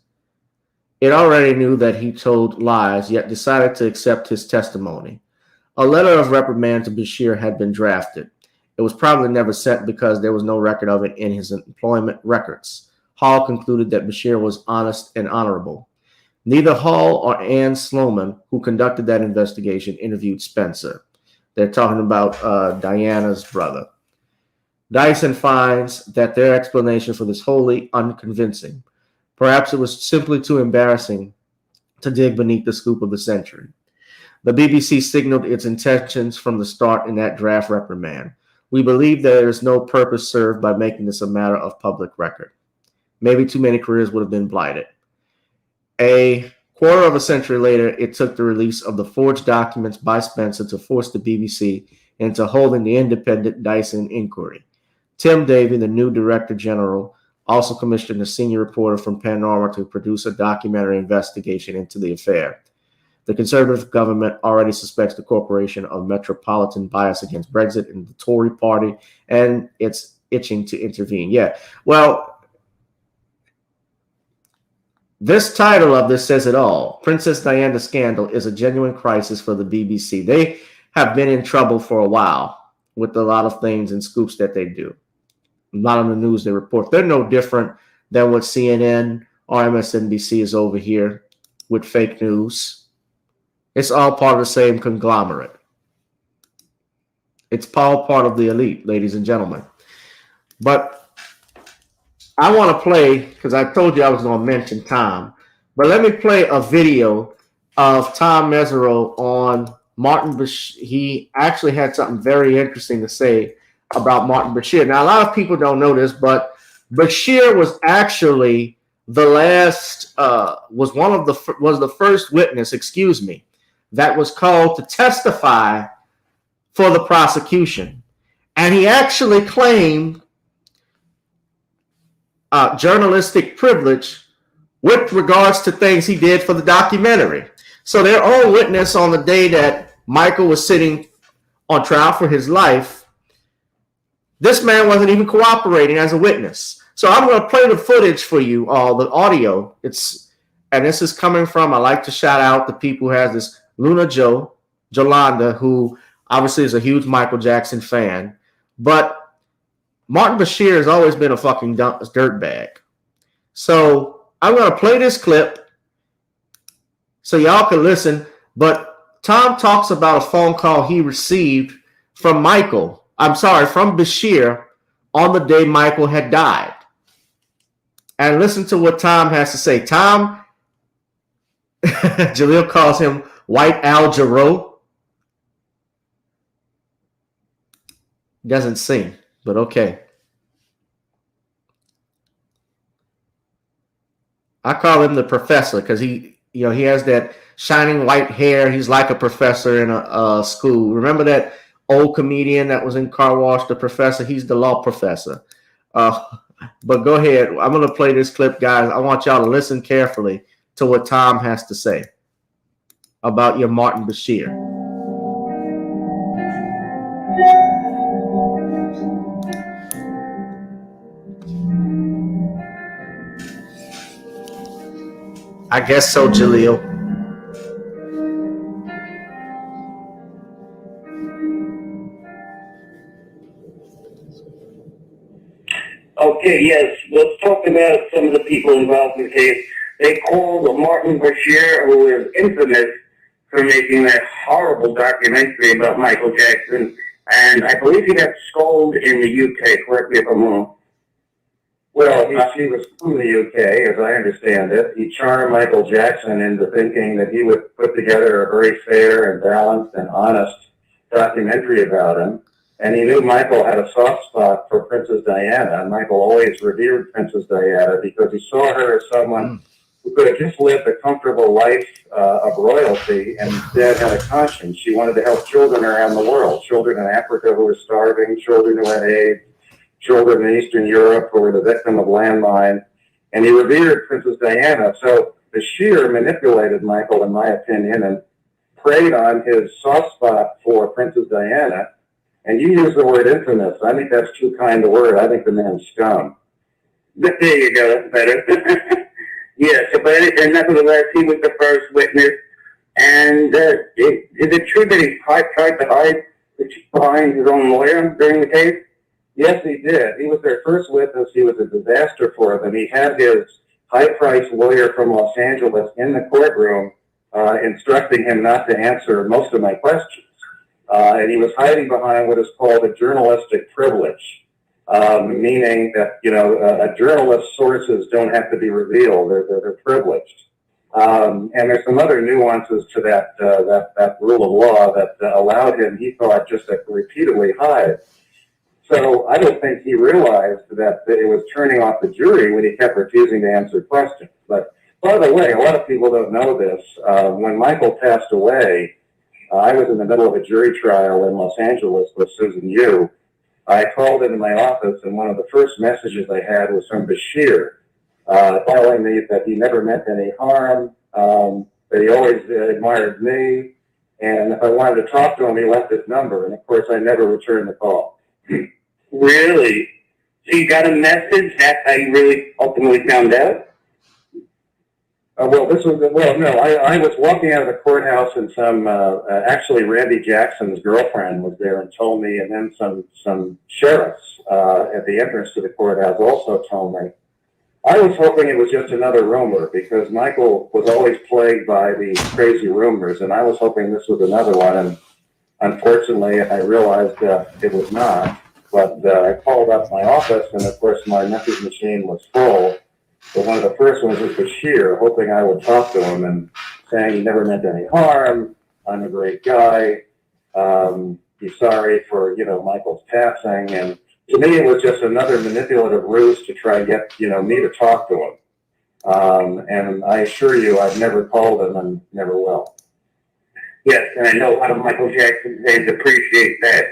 it already knew that he told lies, yet decided to accept his testimony. A letter of reprimand to Beshear had been drafted. It was probably never sent because there was no record of it in his employment records. Hall concluded that Beshear was honest and honorable. Neither Hall or Anne Sloman, who conducted that investigation, interviewed Spencer. They're talking about Diana's brother. Dyson finds that their explanation for this wholly unconvincing. Perhaps it was simply too embarrassing to dig beneath the scoop of the century. The BBC signaled its intentions from the start in that draft reprimand. We believe there is no purpose served by making this a matter of public record. Maybe too many careers would have been blighted. A quarter of a century later, it took the release of the forged documents by Spencer to force the BBC into holding the independent Dyson inquiry. Tim Davie, the new Director General, also commissioned a senior reporter from Panorama to produce a documentary investigation into the affair. The Conservative government already suspects the corporation of metropolitan bias against Brexit and the Tory party, and it's itching to intervene. Yeah, well, this title of this says it all. Princess Diana scandal is a genuine crisis for the BBC. They have been in trouble for a while with a lot of things and scoops that they do. A lot of the news they report. They're no different than what CNN or MSNBC is over here with fake news. It's all part of the same conglomerate. It's all part of the elite, ladies and gentlemen. But I want to play, because I told you I was going to mention Tom, but let me play a video of Tom Mesereau on Martin Beshear. He actually had something very interesting to say about Martin Beshear. Now, a lot of people don't know this, but Beshear was actually the last, was the first witness, that was called to testify for the prosecution. And he actually claimed journalistic privilege with regards to things he did for the documentary. So their own witness on the day that Michael was sitting on trial for his life, this man wasn't even cooperating as a witness. So I'm going to play the footage for you all, the audio. And this is coming from, I like to shout out the people who has this, Luna Jolanda, who obviously is a huge Michael Jackson fan. But Martin Beshear has always been a fucking dirtbag. So I'm going to play this clip so y'all can listen. But Tom talks about a phone call he received from Michael. from Beshear on the day Michael had died. And listen to what Tom has to say. Tom, Jaleel calls him White Al Jarreau. Doesn't sing, but okay. I call him the professor because he has that shining white hair. He's like a professor in a school. Remember that old comedian that was in Car Wash, the professor? He's the law professor. But go ahead. I'm going to play this clip, guys. I want y'all to listen carefully to what Tom has to say about your Martin Beshear. I guess so, Jaleel. Okay, yes. Let's talk about some of the people involved in the case. They called Martin Beshear, who is infamous for making that horrible documentary about Michael Jackson, and I believe he got scolded in the UK. Correct me if I'm wrong. Well, he was from the UK, as I understand it. He charmed Michael Jackson into thinking that he would put together a very fair and balanced and honest documentary about him. And he knew Michael had a soft spot for Princess Diana. And Michael always revered Princess Diana because he saw her as someone who could have just lived a comfortable life of royalty and instead had a conscience. She wanted to help children around the world, children in Africa who were starving, children who had AIDS, children in Eastern Europe who were the victim of landmine. And he revered Princess Diana. So Beshear manipulated Michael, in my opinion, and preyed on his soft spot for Princess Diana. And you use the word infamous. I think that's too kind a word. I think the man's scum. There you go. That's better. Yes, but nevertheless, he was the first witness. And is it true that he tried to hide behind his own lawyer during the case? Yes, he did. He was their first witness. He was a disaster for them. He had his high-priced lawyer from Los Angeles in the courtroom instructing him not to answer most of my questions. And he was hiding behind what is called a journalistic privilege, meaning that, a journalist's sources don't have to be revealed. They're privileged. And there's some other nuances to that rule of law that allowed him, he thought, just to repeatedly hide. So I don't think he realized that it was turning off the jury when he kept refusing to answer questions. But by the way, a lot of people don't know this. When Michael passed away, I was in the middle of a jury trial in Los Angeles with Susan Yu. I called into my office, and one of the first messages I had was from Beshear, telling me that he never meant any harm, that he always admired me, and if I wanted to talk to him, he left his number. And of course, I never returned the call. Really? So you got a message? That's how you really ultimately found out? I was walking out of the courthouse, and actually Randy Jackson's girlfriend was there and told me, and then some sheriffs at the entrance to the courthouse also told me. I was hoping it was just another rumor because Michael was always plagued by these crazy rumors, and I was hoping this was another one, and unfortunately I realized it was not. But I called up my office, and of course my message machine was full. But one of the first ones was Beshear, hoping I would talk to him and saying he never meant any harm. I'm a great guy. He's sorry for, Michael's passing. And to me, it was just another manipulative ruse to try and get, me to talk to him. And I assure you, I've never called him and never will. Yes, and I know a lot of Michael Jackson fans appreciate that.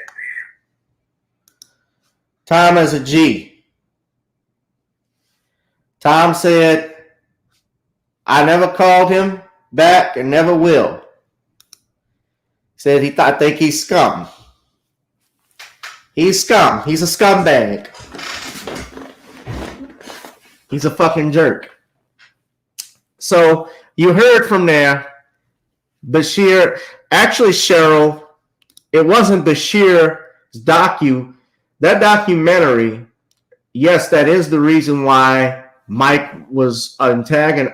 Tom is a G. Tom said, I never called him back and never will. Said I think he's scum. He's scum. He's a scumbag. He's a fucking jerk. So you heard from there, Beshear. Actually, Cheryl, it wasn't Beshear's that documentary. Yes, that is the reason why Mike was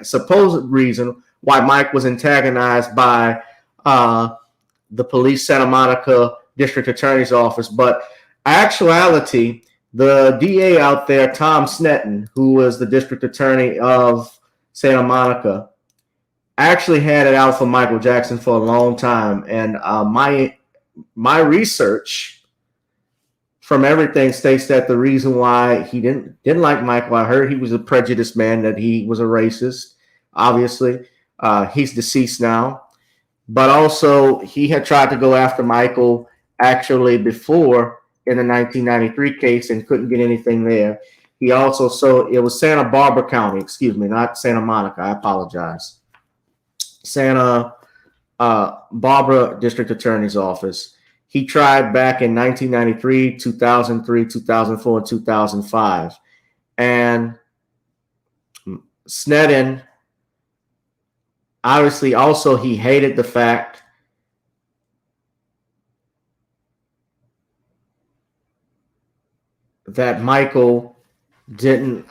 supposed reason why Mike was antagonized by the police Santa Monica District Attorney's Office. But actuality, the DA out there, Tom Snetten, who was the district attorney of Santa Monica, actually had it out for Michael Jackson for a long time. And my research from everything states that the reason why he didn't like Michael, I heard he was a prejudiced man, that he was a racist. Obviously, he's deceased now, but also he had tried to go after Michael actually before in the 1993 case and couldn't get anything there. He also, so it was Santa Barbara County, excuse me, not Santa Monica. I apologize. Santa Barbara District Attorney's Office. He tried back in 1993, 2003, 2004, and 2005. And Sneddon, obviously, also he hated the fact that Michael didn't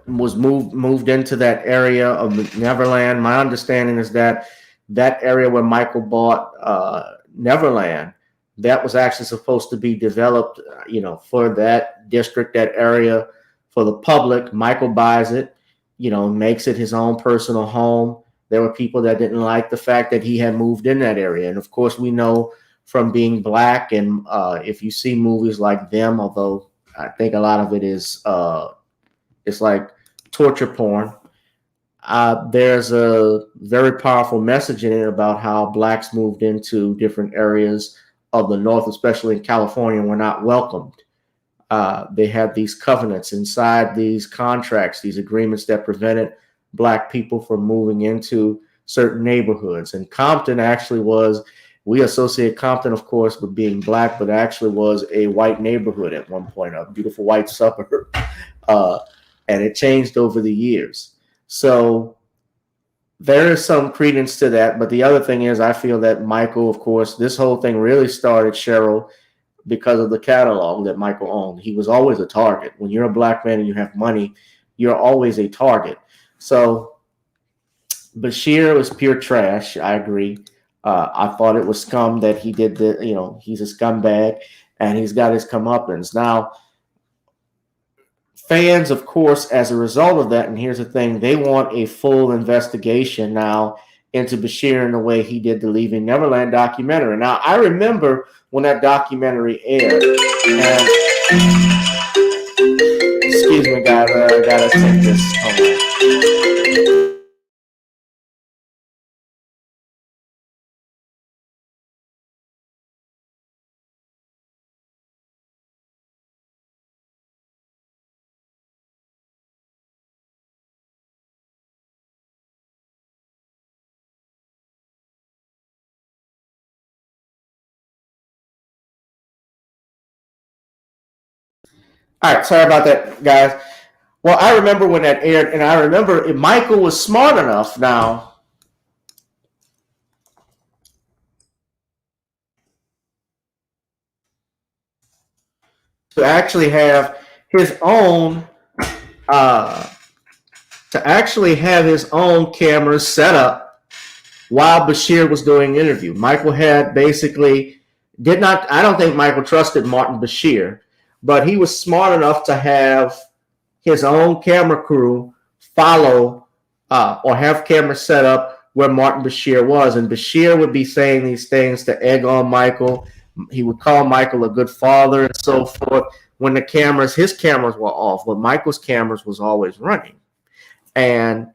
was moved into that area of the Neverland. My understanding is that that area where Michael bought Neverland, that was actually supposed to be developed, for that district, that area, for the public. Michael buys it, makes it his own personal home. There were people that didn't like the fact that he had moved in that area. And of course, we know from being black, and if you see movies like Them, although I think a lot of it is it's like torture porn, there's a very powerful message in it about how blacks moved into different areas of the North, especially in California, were not welcomed. They had these covenants inside these contracts, these agreements that prevented black people from moving into certain neighborhoods. And Compton actually was, we associate Compton, of course, with being black, but actually was a white neighborhood at one point, a beautiful white suburb. And it changed over the years. So there is some credence to that. But the other thing is, I feel that Michael, of course, this whole thing really started, Cheryl, because of the catalog that Michael owned. He was always a target. When you're a black man and you have money, you're always a target. So Beshear was pure trash. I agree. I thought it was scum that he did he's a scumbag and he's got his comeuppance. Now, fans, of course, as a result of that, and here's the thing, they want a full investigation now into Beshear and the way he did the Leaving Neverland documentary. Now, I remember when that documentary aired, and excuse me, guys, I gotta take this. Hold on. All right, sorry about that, guys. Well, I remember when that aired, and I remember Michael was smart enough now to actually have his own cameras set up while Beshear was doing the interview. Michael had basically I don't think Michael trusted Martin Beshear, but he was smart enough to have his own camera crew follow or have cameras set up where Martin Beshear was. And Beshear would be saying these things to egg on Michael. He would call Michael a good father and so forth when his cameras were off, but Michael's cameras was always running. And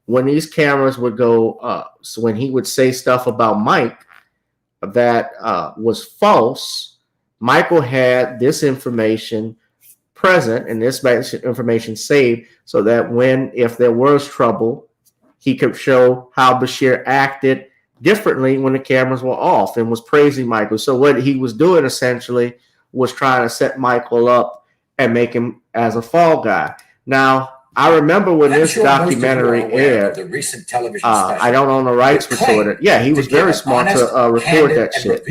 when these cameras would go, so when he would say stuff about Mike that was false, Michael had this information present and this information saved so that if there was trouble, he could show how Beshear acted differently when the cameras were off and was praising Michael. So what he was doing essentially was trying to set Michael up and make him as a fall guy. Now, I remember when this documentary aired, the recent television special, I don't own the rights to it. Yeah, he was very smart to record that shit.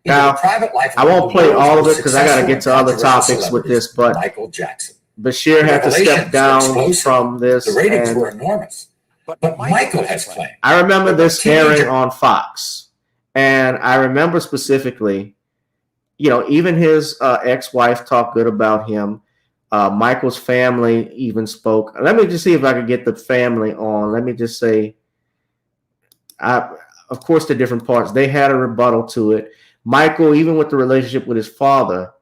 Now, I won't play all of it because I got to get to other topics with this, but Michael Jackson. Beshear had to step down from this. The ratings were enormous. But Michael has claimed. I remember this airing on Fox, and I remember specifically even his ex-wife talked good about him. Michael's family even spoke. Let me just see if I can get the family on. Let me just say, of course, the different parts, they had a rebuttal to it. Michael, even with the relationship with his father,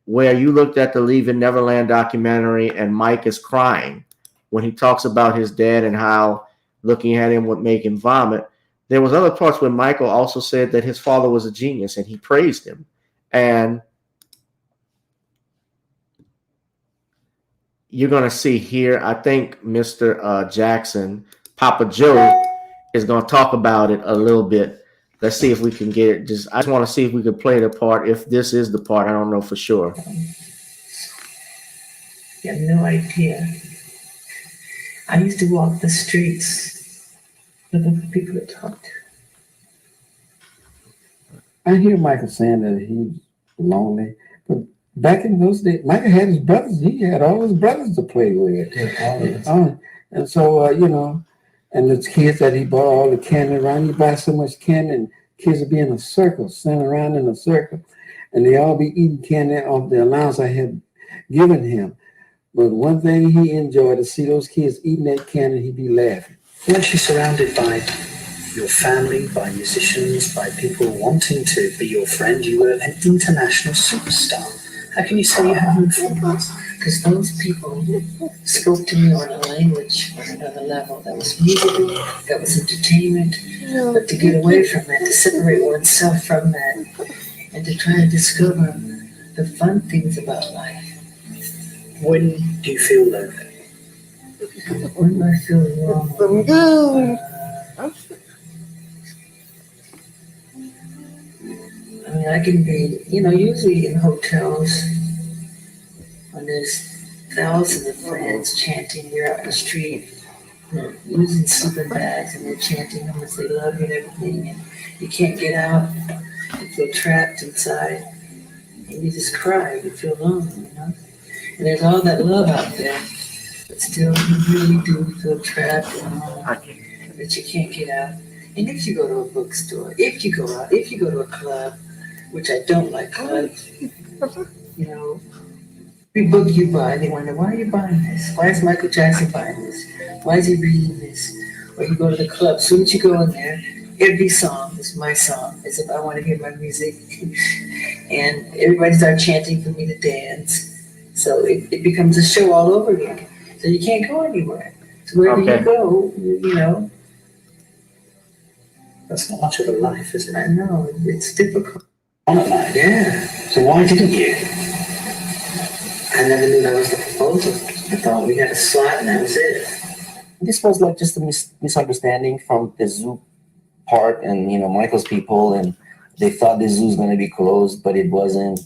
where you looked at the Leaving Neverland documentary and Mike is crying when he talks about his dad and how looking at him would make him vomit. There was other parts where Michael also said that his father was a genius and he praised him. And you're going to see here, I think Mr. Jackson, Papa Joe, is going to talk about it a little bit. Let's see if we can get it. I just want to see if we can play the part. If this is the part, I don't know for sure. You have no idea. I used to walk the streets looking for people to talk to. I hear Michael saying that he's lonely, but back in those days, Michael had his brothers. He had all his brothers to play with. And so, and the kids that he bought all the candy around. You buy so much candy, and kids would be in a circle, standing around in a circle, and they all be eating candy off the allowance I had given him. But one thing he enjoyed to see those kids eating that candy, he'd be laughing. Once you're surrounded by your family, by musicians, by people wanting to be your friend, you were an international superstar. How can you say you have no friends? Because those people spoke to me on a language on another level. That was musical, that was entertainment. But to get away from that, to separate oneself from that, and to try to discover the fun things about life. When do you feel lonely? When I feel wrong. I mean, I can be, usually in hotels when there's thousands of friends chanting, you're out in the street, using sleeping bags, and they're chanting how much they love you and everything, and you can't get out, you feel trapped inside, and you just cry, you feel lonely, And there's all that love out there, but still you really do feel trapped and that you can't get out. And if you go to a bookstore, if you go out, if you go to a club, which I don't like clubs, every book you buy, they wonder, why are you buying this? Why is Michael Jackson buying this? Why is he reading this? Or you go to the club, as soon as you go in there, every song is my song, as if I want to hear my music. And everybody starts chanting for me to dance. So it becomes a show all over again. So you can't go anywhere. So wherever you go, that's not much of a life, is it? I know, it's difficult. Yeah. So why didn't you? I never knew that was the proposal. I thought we had a slot and that was it. This was like just a misunderstanding from the zoo part and, Michael's people, and they thought the zoo was going to be closed, but it wasn't.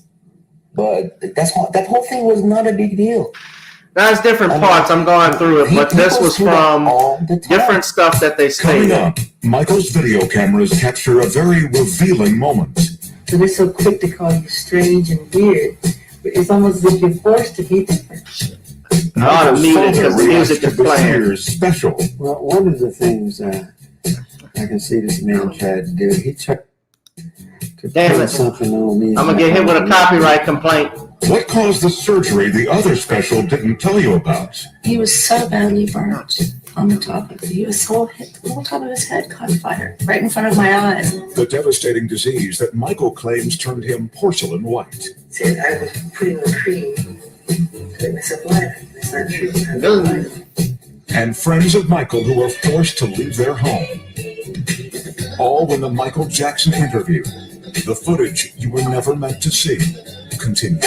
But that whole thing was not a big deal. That's different parts. I'm going through it, but this was from different stuff that they stated. Coming up, Michael's video cameras capture a very revealing moment. So they're so quick to call you strange and weird. It's almost as if you're forced to be different. Not immediate because the music is playing. Special. Well, one of the things I can see this man tried to do, he tried to put something on me. I'm going to get hit with a copyright complaint. What caused the surgery the other special didn't tell you about? He was so badly burnt on the top of it. He was so hit. The whole top of his head caught fire right in front of my eyes. The devastating disease that Michael claims turned him porcelain white. Said I was putting on cream to make myself black. That's not true. And friends of Michael who were forced to leave their home. All when the Michael Jackson interview, the footage you were never meant to see, continues.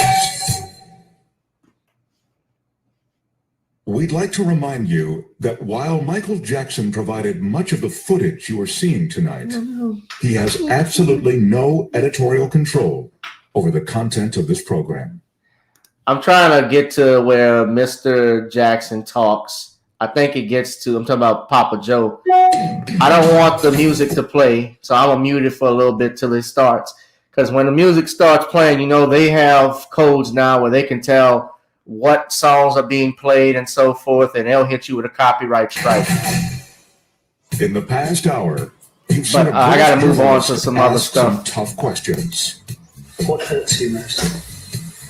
We'd like to remind you that while Michael Jackson provided much of the footage you are seeing tonight, he has absolutely no editorial control over the content of this program. I'm trying to get to where Mr. Jackson talks. I think it gets to, I'm talking about Papa Joe. I don't want the music to play, so I'm going to mute it for a little bit till it starts. Because when the music starts playing, they have codes now where they can tell what songs are being played and so forth, and they'll hit you with a copyright strike. In the past hour, you've but I got to move on to some other stuff. Some tough questions. What hurts you most?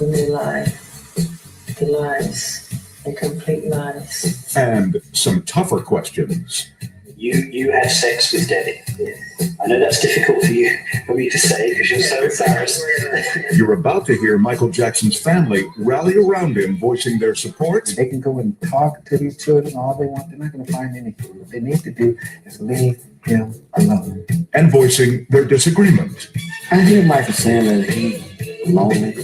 When they lie. The lies. The complete lies. And some tougher questions. You had sex with Debbie. Yes. I know that's difficult for me to say because you're so embarrassed. You're about to hear Michael Jackson's family rally around him, voicing their support. They can go and talk to these children all they want. They're not going to find anything. What they need to do is leave him alone. And voicing their disagreement. I hear Michael saying that he's lonely.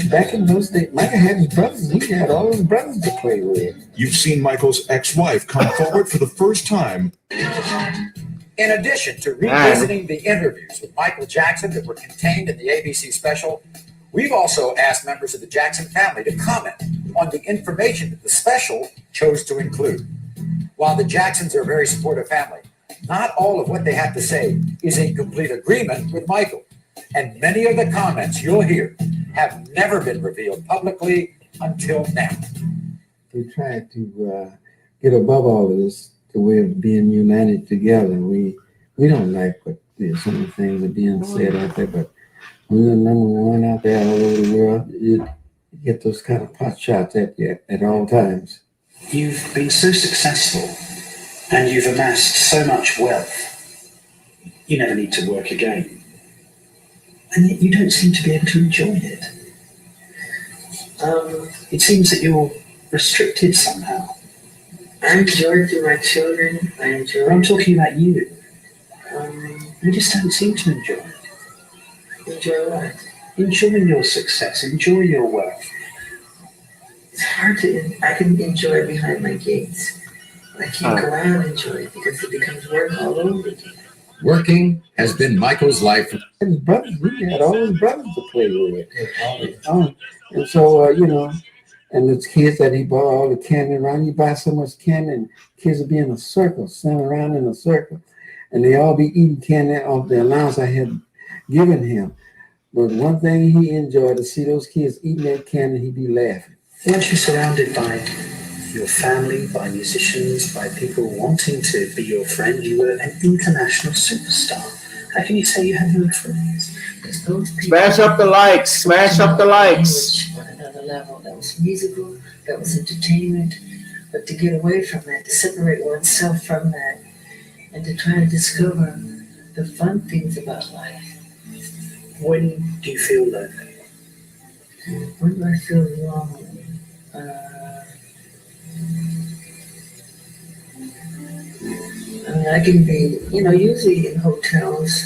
Back in those days, Michael had his brothers. He had all his brothers to play with. You've seen Michael's ex-wife come forward for the first time. In addition to revisiting the interviews with Michael Jackson that were contained in the ABC special, we've also asked members of the Jackson family to comment on the information that the special chose to include. While the Jacksons are a very supportive family, not all of what they have to say is in complete agreement with Michael. And many of the comments you'll hear have never been revealed publicly until now. We tried to get above all of this, the way of being united together. We don't like what some of the things are being said out there, but we're number one out there all over the world. You get those kind of pot shots at you at all times. You've been so successful and you've amassed so much wealth. You never need to work again. And yet you don't seem to be able to enjoy it. It seems that you're restricted somehow. I enjoy it through my children. I enjoy But I'm it. talking about you. You just don't seem to enjoy it. Enjoy what? Enjoy your success. Enjoy your wealth. It's hard to, I can enjoy it behind my gates. I can't go out and enjoy it because it becomes work all over again. Working has been Michael's life. His brothers, he had all his brothers to play with. And so, and the kids that he bought all the candy around, you buy so much candy, and kids will be in a circle, standing around in a circle, and they all be eating candy off the allowance I had given him. But one thing he enjoyed to see those kids eating that candy, he'd be laughing. Weren't you surrounded by your family, by musicians, by people wanting to be your friend? You were an international superstar. How can you say you had no friends? Because those people Smash up the likes. Smash up the likes. on another level. That was musical, that was entertainment. But to get away from that, to separate oneself from that, and to try to discover the fun things about life. When do you feel lonely? When do I feel lonely? I mean, I can be, usually in hotels.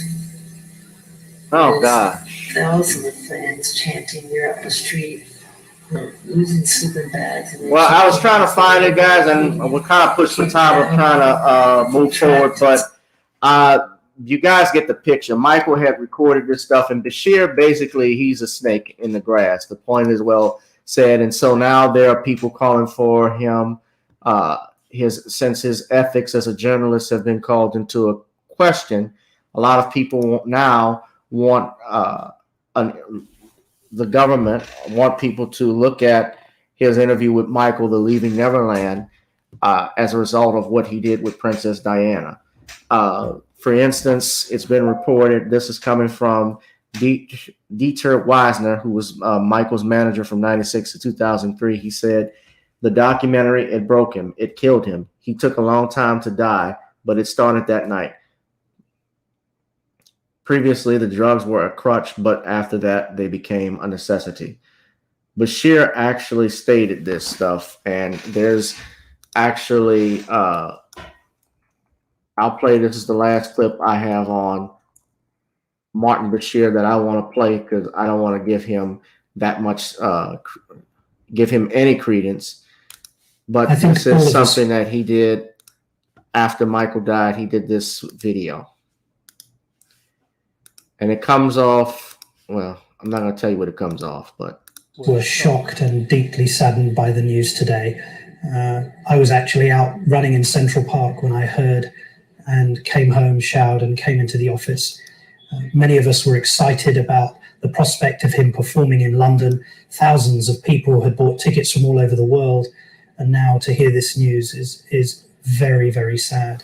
Oh, there's God. Thousands of fans chanting, you're out the street, using sleeping bags. And Well, I was trying to find it, guys, and we're kind of pushing the time of trying to move forward, but you guys get the picture. Michael had recorded this stuff, and Beshear, basically, he's a snake in the grass. The point is well said, and so now there are people calling for him. Since his ethics as a journalist have been called into a question, a lot of people now want the government want people to look at his interview with Michael, the Leaving Neverland, as a result of what he did with Princess Diana. For instance, it's been reported, this is coming from Dieter Weisner, who was Michael's manager from 96 to 2003. He said, the documentary, it broke him. It killed him. He took a long time to die, but it started that night. Previously, the drugs were a crutch, but after that, they became a necessity. Beshear actually stated this stuff, and there's actually, I'll play, this is the last clip I have on Martin Beshear that I want to play because I don't want to give him that much, give him any credence. But this is something that he did after Michael died. He did this video. And it comes off, well, I'm not going to tell you what it comes off, but. Were shocked and deeply saddened by the news today. I was actually out running in Central Park when I heard and came home, showered, and came into the office. Many of us were excited about the prospect of him performing in London. Thousands of people had bought tickets from all over the world. And now to hear this news is very, very sad.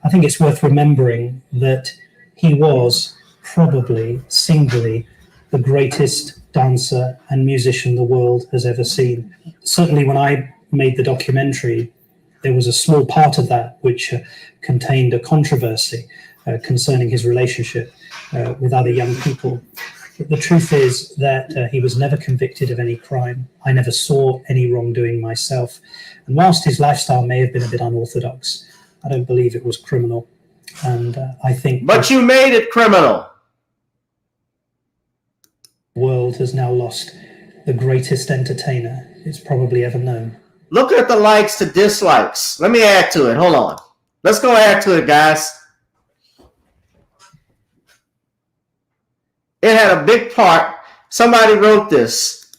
I think it's worth remembering that he was probably singly the greatest dancer and musician the world has ever seen. Certainly when I made the documentary, there was a small part of that which contained a controversy concerning his relationship with other young people. But the truth is that he was never convicted of any crime. I never saw any wrongdoing myself. And whilst his lifestyle may have been a bit unorthodox, I don't believe it was criminal. And I think... But you made it criminal. The world has now lost the greatest entertainer it's probably ever known. Look at the likes to dislikes. Let me add to it. Hold on. Let's go add to it, guys. It had a big part. Somebody wrote this.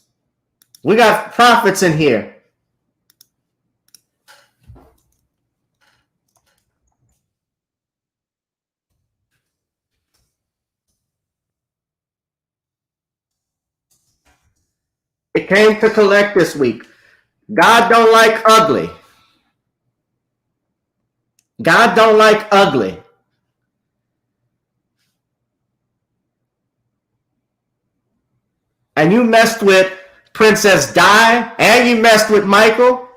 We got prophets in here. It came to collect this week. God don't like ugly. God don't like ugly. And you messed with Princess Di, and you messed with Michael.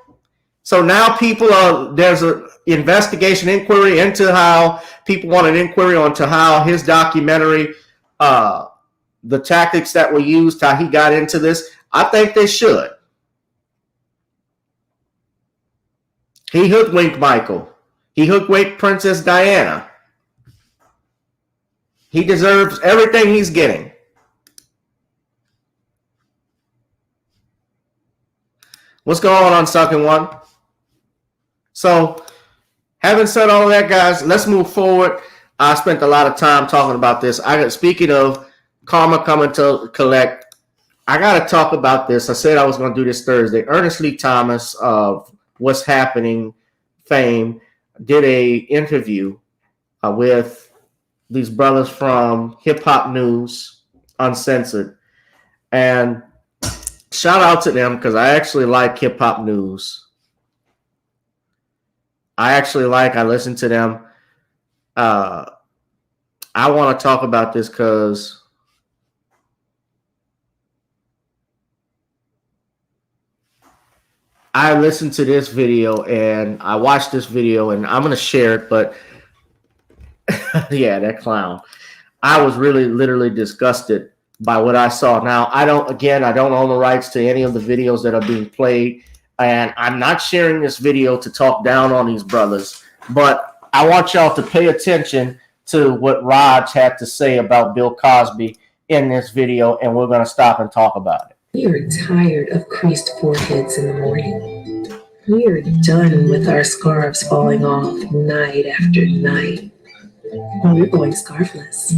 So now people there's an investigation inquiry into how people want an inquiry onto how his documentary, the tactics that were used, how he got into this. I think they should. He hoodwinked Michael. He hoodwinked Princess Diana. He deserves everything he's getting. What's going on, Sucking One? So, having said all of that, guys, let's move forward. I spent a lot of time talking about this. Speaking of karma coming to collect, I got to talk about this. I said I was going to do this Thursday. Ernest Lee Thomas of What's Happening fame did a interview with these brothers from Hip Hop News Uncensored. And shout out to them because I actually like Hip Hop News. I listen to them. I want to talk about this because I listened to this video and I watched this video and I'm going to share it, but yeah, that clown. I was really literally disgusted by what I saw. Now, I don't own the rights to any of the videos that are being played, and I'm not sharing this video to talk down on these brothers, but I want y'all to pay attention to what Raj had to say about Bill Cosby in this video, and we're going to stop and talk about it. We are tired of creased foreheads in the morning. We are done with our scarves falling off night after night. We're going scarfless.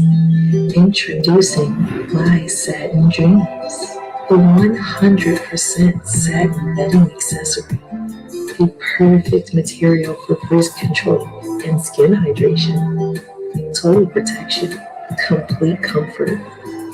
Introducing Fly Satin Dreams, the 100% satin bedding accessory. The perfect material for birth control and skin hydration. Total protection, complete comfort,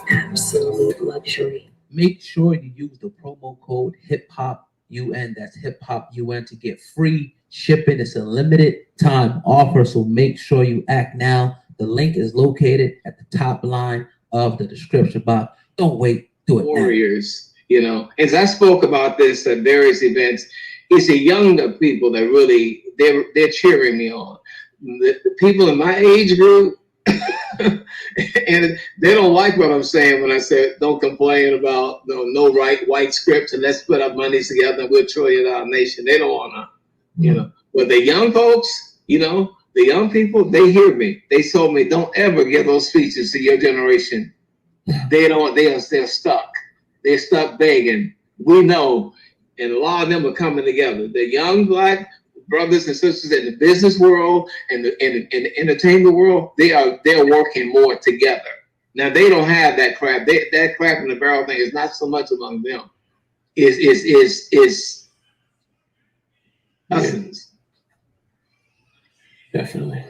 absolute luxury. Make sure you use the promo code HIPHOPUN. That's HIPHOPUN to get free shipping. It's a limited time offer, so make sure you act now. The link is located at the top line of the description box. Don't wait, do it Warriors, now. As I spoke about this at various events, it's the younger people that really, they're cheering me on. The people in my age group, and they don't like what I'm saying when I say don't complain about no white scripts and let's put our monies together and we'll trillion our nation. They don't want to, But the young folks, the young people, they hear me. They told me don't ever give those speeches to your generation. They're stuck. They're stuck begging. We know, and a lot of them are coming together. The young Black brothers and sisters in the business world and the entertainment world, they're working more together. Now they don't have that crap. That crap in the barrel thing is not so much among them. Is us. Definitely.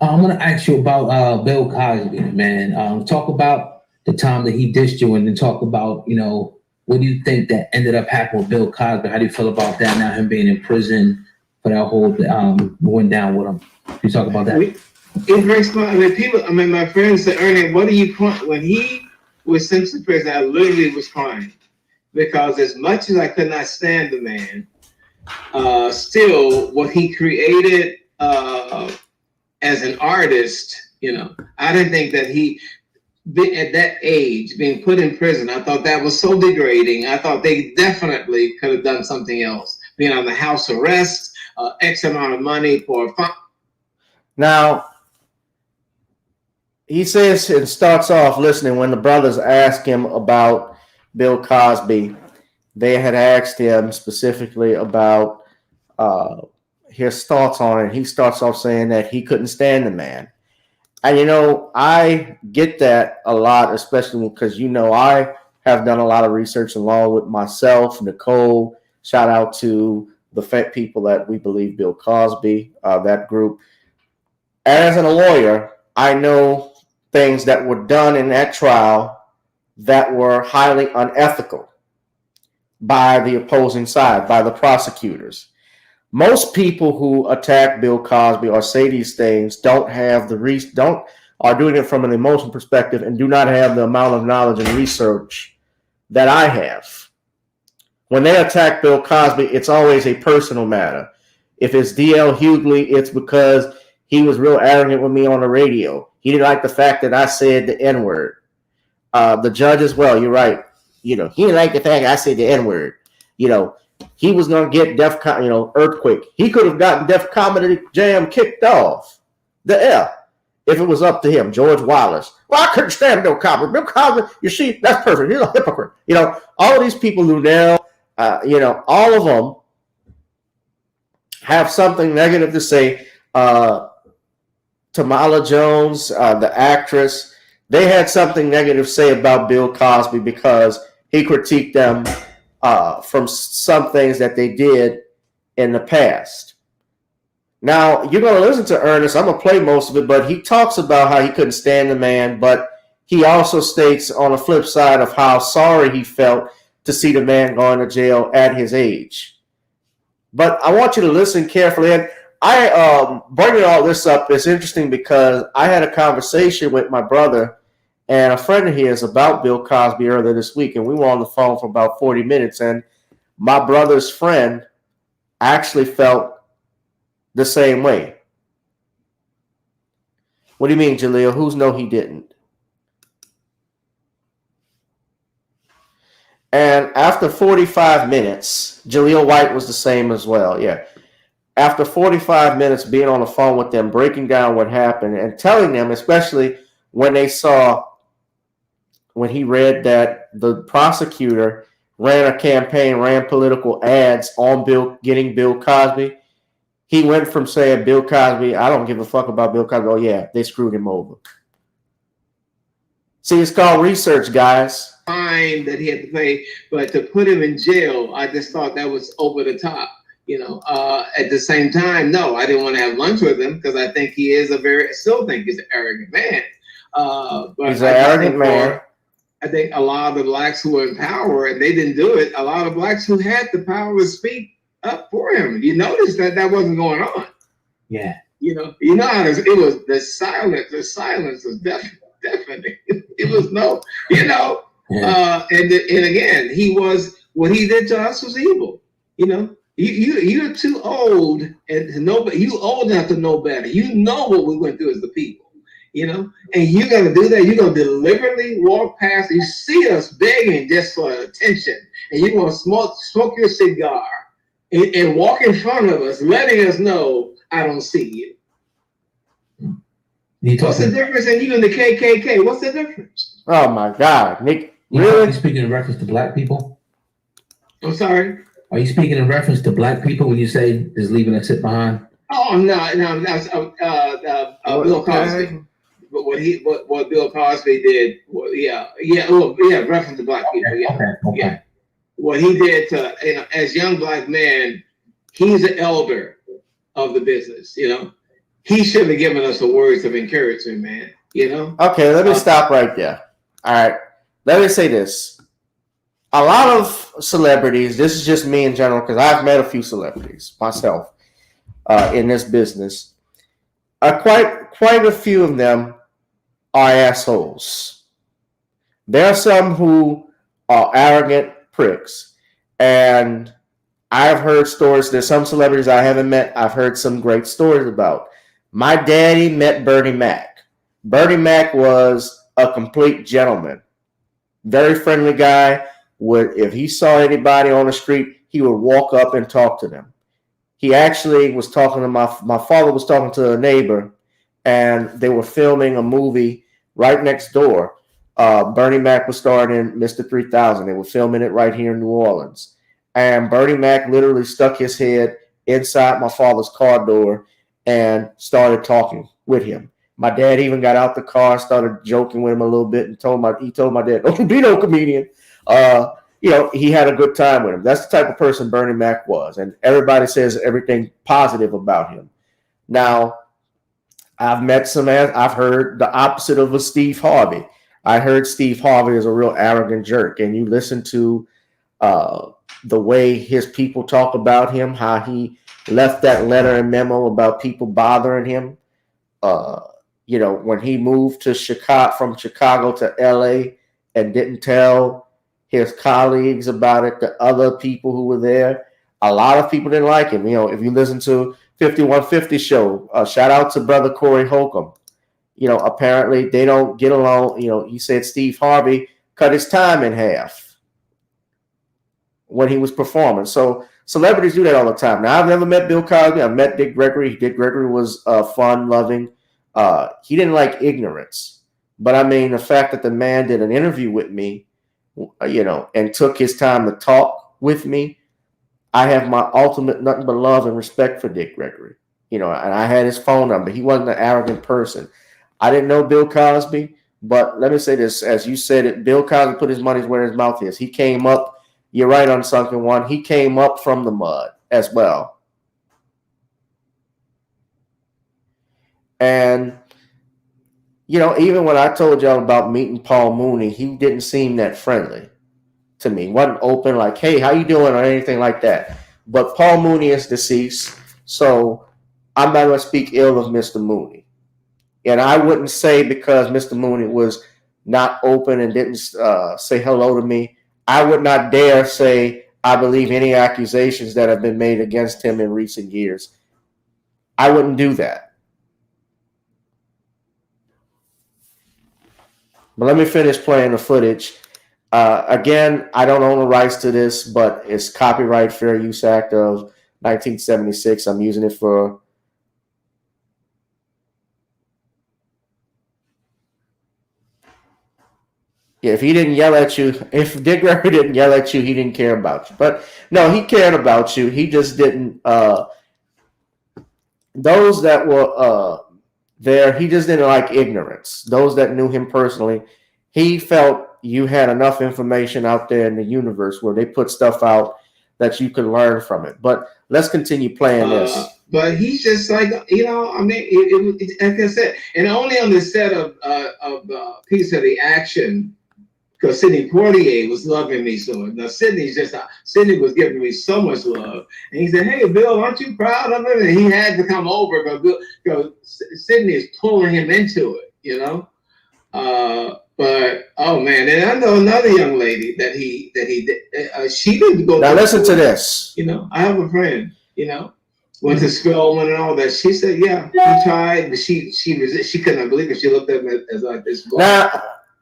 I'm gonna ask you about Bill Cosby, man. Talk about the time that he dissed you, and then talk about what do you think that ended up happening with Bill Cosby? How do you feel about that now, him being in prison? For that whole going down with him. Can you talk about that? It breaks my people. My friends said, Ernie, what do you when he with Simpson Prison, I literally was crying because as much as I could not stand the man, still what he created as an artist, I didn't think that at that age, being put in prison, I thought that was so degrading. I thought they definitely could have done something else. Being on the house arrest, X amount of money for a fine. Now, he says and starts off listening when the brothers ask him about Bill Cosby. They had asked him specifically about his thoughts on it. He starts off saying that he couldn't stand the man. And, I get that a lot, especially because, I have done a lot of research along with myself, Nicole. Shout out to the people that we believe Bill Cosby, that group. As a lawyer, I know things that were done in that trial that were highly unethical by the opposing side, by the prosecutors. Most people who attack Bill Cosby or say these things are doing it from an emotional perspective and do not have the amount of knowledge and research that I have. When they attack Bill Cosby, it's always a personal matter. If it's D.L. Hughley, it's because he was real arrogant with me on the radio. He didn't like the fact that I said the N-word. The judge as well, you're right. He didn't like the fact I said the N-word. He was going to get earthquake. He could have gotten Def Comedy Jam kicked off the air if it was up to him. George Wallace. Well, I couldn't stand Bill Cosby. Bill Cosby, you see, that's perfect. He's a hypocrite. All of these people who now, all of them have something negative to say. Tamala Jones, the actress, they had something negative to say about Bill Cosby because he critiqued them from some things that they did in the past. Now, you're going to listen to Ernest. I'm going to play most of it, but he talks about how he couldn't stand the man, but he also states on the flip side of how sorry he felt to see the man going to jail at his age. But I want you to listen carefully. And I bringing all this up is interesting because I had a conversation with my brother and a friend of his about Bill Cosby earlier this week, and we were on the phone for about 40 minutes, and my brother's friend actually felt the same way. What do you mean, Jaleel? Who's no, he didn't? And after 45 minutes, Jaleel White was the same as well, yeah. After 45 minutes being on the phone with them, breaking down what happened and telling them, especially when he read that the prosecutor ran a campaign, ran political ads on getting Bill Cosby, he went from saying, Bill Cosby, I don't give a fuck about Bill Cosby. Oh, yeah, they screwed him over. See, it's called research, guys. Fine that he had to pay, but to put him in jail, I just thought that was over the top. At the same time, no, I didn't want to have lunch with him because I think he is still think he's an arrogant man. But he's an arrogant man. I think a lot of the blacks who were in power and they didn't do it, a lot of blacks who had the power to speak up for him. You noticed that wasn't going on. Yeah. It was the silence. The silence was definitely. It was no, Yeah. And again, what he did to us was evil. You're too old and to know, but you old enough to know better. You know what we went through as the people, and you're gonna do that. You're gonna deliberately walk past. You see us begging just for attention, and you're gonna smoke your cigar and walk in front of us, letting us know I don't see you. What's the difference in you and the KKK? What's the difference? Oh my God, Nick! Really? Are you speaking in reference to black people? I'm sorry. Are you speaking in reference to black people when you say is leaving a tip behind? Oh no, that's Bill Cosby. But what Bill Cosby did, reference to black people, yeah. What he did to as young black man, he's an elder of the business. He should have given us the words of encouragement, man. Okay, let me stop right there. All right, let me say this. A lot of celebrities, this is just me in general, because I've met a few celebrities myself in this business. Quite a few of them are assholes. There are some who are arrogant pricks, and I've heard stories. There's some celebrities I haven't met. I've heard some great stories about. My daddy met Bernie Mac. Bernie Mac was a complete gentleman, very friendly guy. If he saw anybody on the street, he would walk up and talk to them. He actually was talking to my father was talking to a neighbor, and they were filming a movie right next door. Bernie Mac was starring in Mr. 3000. They were filming it right here in New Orleans. And Bernie Mac literally stuck his head inside my father's car door and started talking with him. My dad even got out the car, started joking with him a little bit, and he told my dad, "Don't be no comedian." He had a good time with him. That's the type of person Bernie Mac was, and everybody says everything positive about him. Now, I've heard the opposite of a Steve Harvey. I heard Steve Harvey is a real arrogant jerk, and you listen to the way his people talk about him, how he left that letter and memo about people bothering him. When he moved to from Chicago to LA and didn't tell his colleagues about it, the other people who were there, a lot of people didn't like him. If you listen to 5150 show, shout out to brother Corey Holcomb. Apparently they don't get along. He said Steve Harvey cut his time in half when he was performing. So celebrities do that all the time. Now, I've never met Bill Cosby. I've met Dick Gregory. Dick Gregory was fun, loving. He didn't like ignorance. But I mean, the fact that the man did an interview with me, and took his time to talk with me, I have my ultimate nothing but love and respect for Dick Gregory. And I had his phone number. He wasn't an arrogant person. I didn't know Bill Cosby, but let me say this. As you said it, Bill Cosby put his money where his mouth is. He came up, you're right, Unsunken One. He came up from the mud as well. And, even when I told y'all about meeting Paul Mooney, he didn't seem that friendly to me. He wasn't open like, "Hey, how you doing?" or anything like that. But Paul Mooney is deceased, so I'm not going to speak ill of Mr. Mooney. And I wouldn't say because Mr. Mooney was not open and didn't say hello to me, I would not dare say I believe any accusations that have been made against him in recent years. I wouldn't do that. But let me finish playing the footage. Again, I don't own the rights to this, but it's Copyright Fair Use Act of 1976. I'm using it for... Yeah, if he didn't yell at you, if Dick Gregory didn't yell at you, he didn't care about you. But no, he cared about you. He just didn't... those that were there, he just didn't like ignorance. Those that knew him personally, he felt you had enough information out there in the universe where they put stuff out that you could learn from it. But let's continue playing this. But he's just like, I mean, it, like I said, and only on the set of Piece of the Action, because Sidney Poitier was loving me so much. Now Sidney was giving me so much love, and he said, "Hey, Bill, aren't you proud of him?" And he had to come over, but because Sidney is pulling him into it, But oh man, and I know another young lady that he did. She didn't go. Now listen to this. I have a friend. Went to Spelman and all that. She said, "Yeah, he tried, but she couldn't believe it. She looked at him as like this." Now,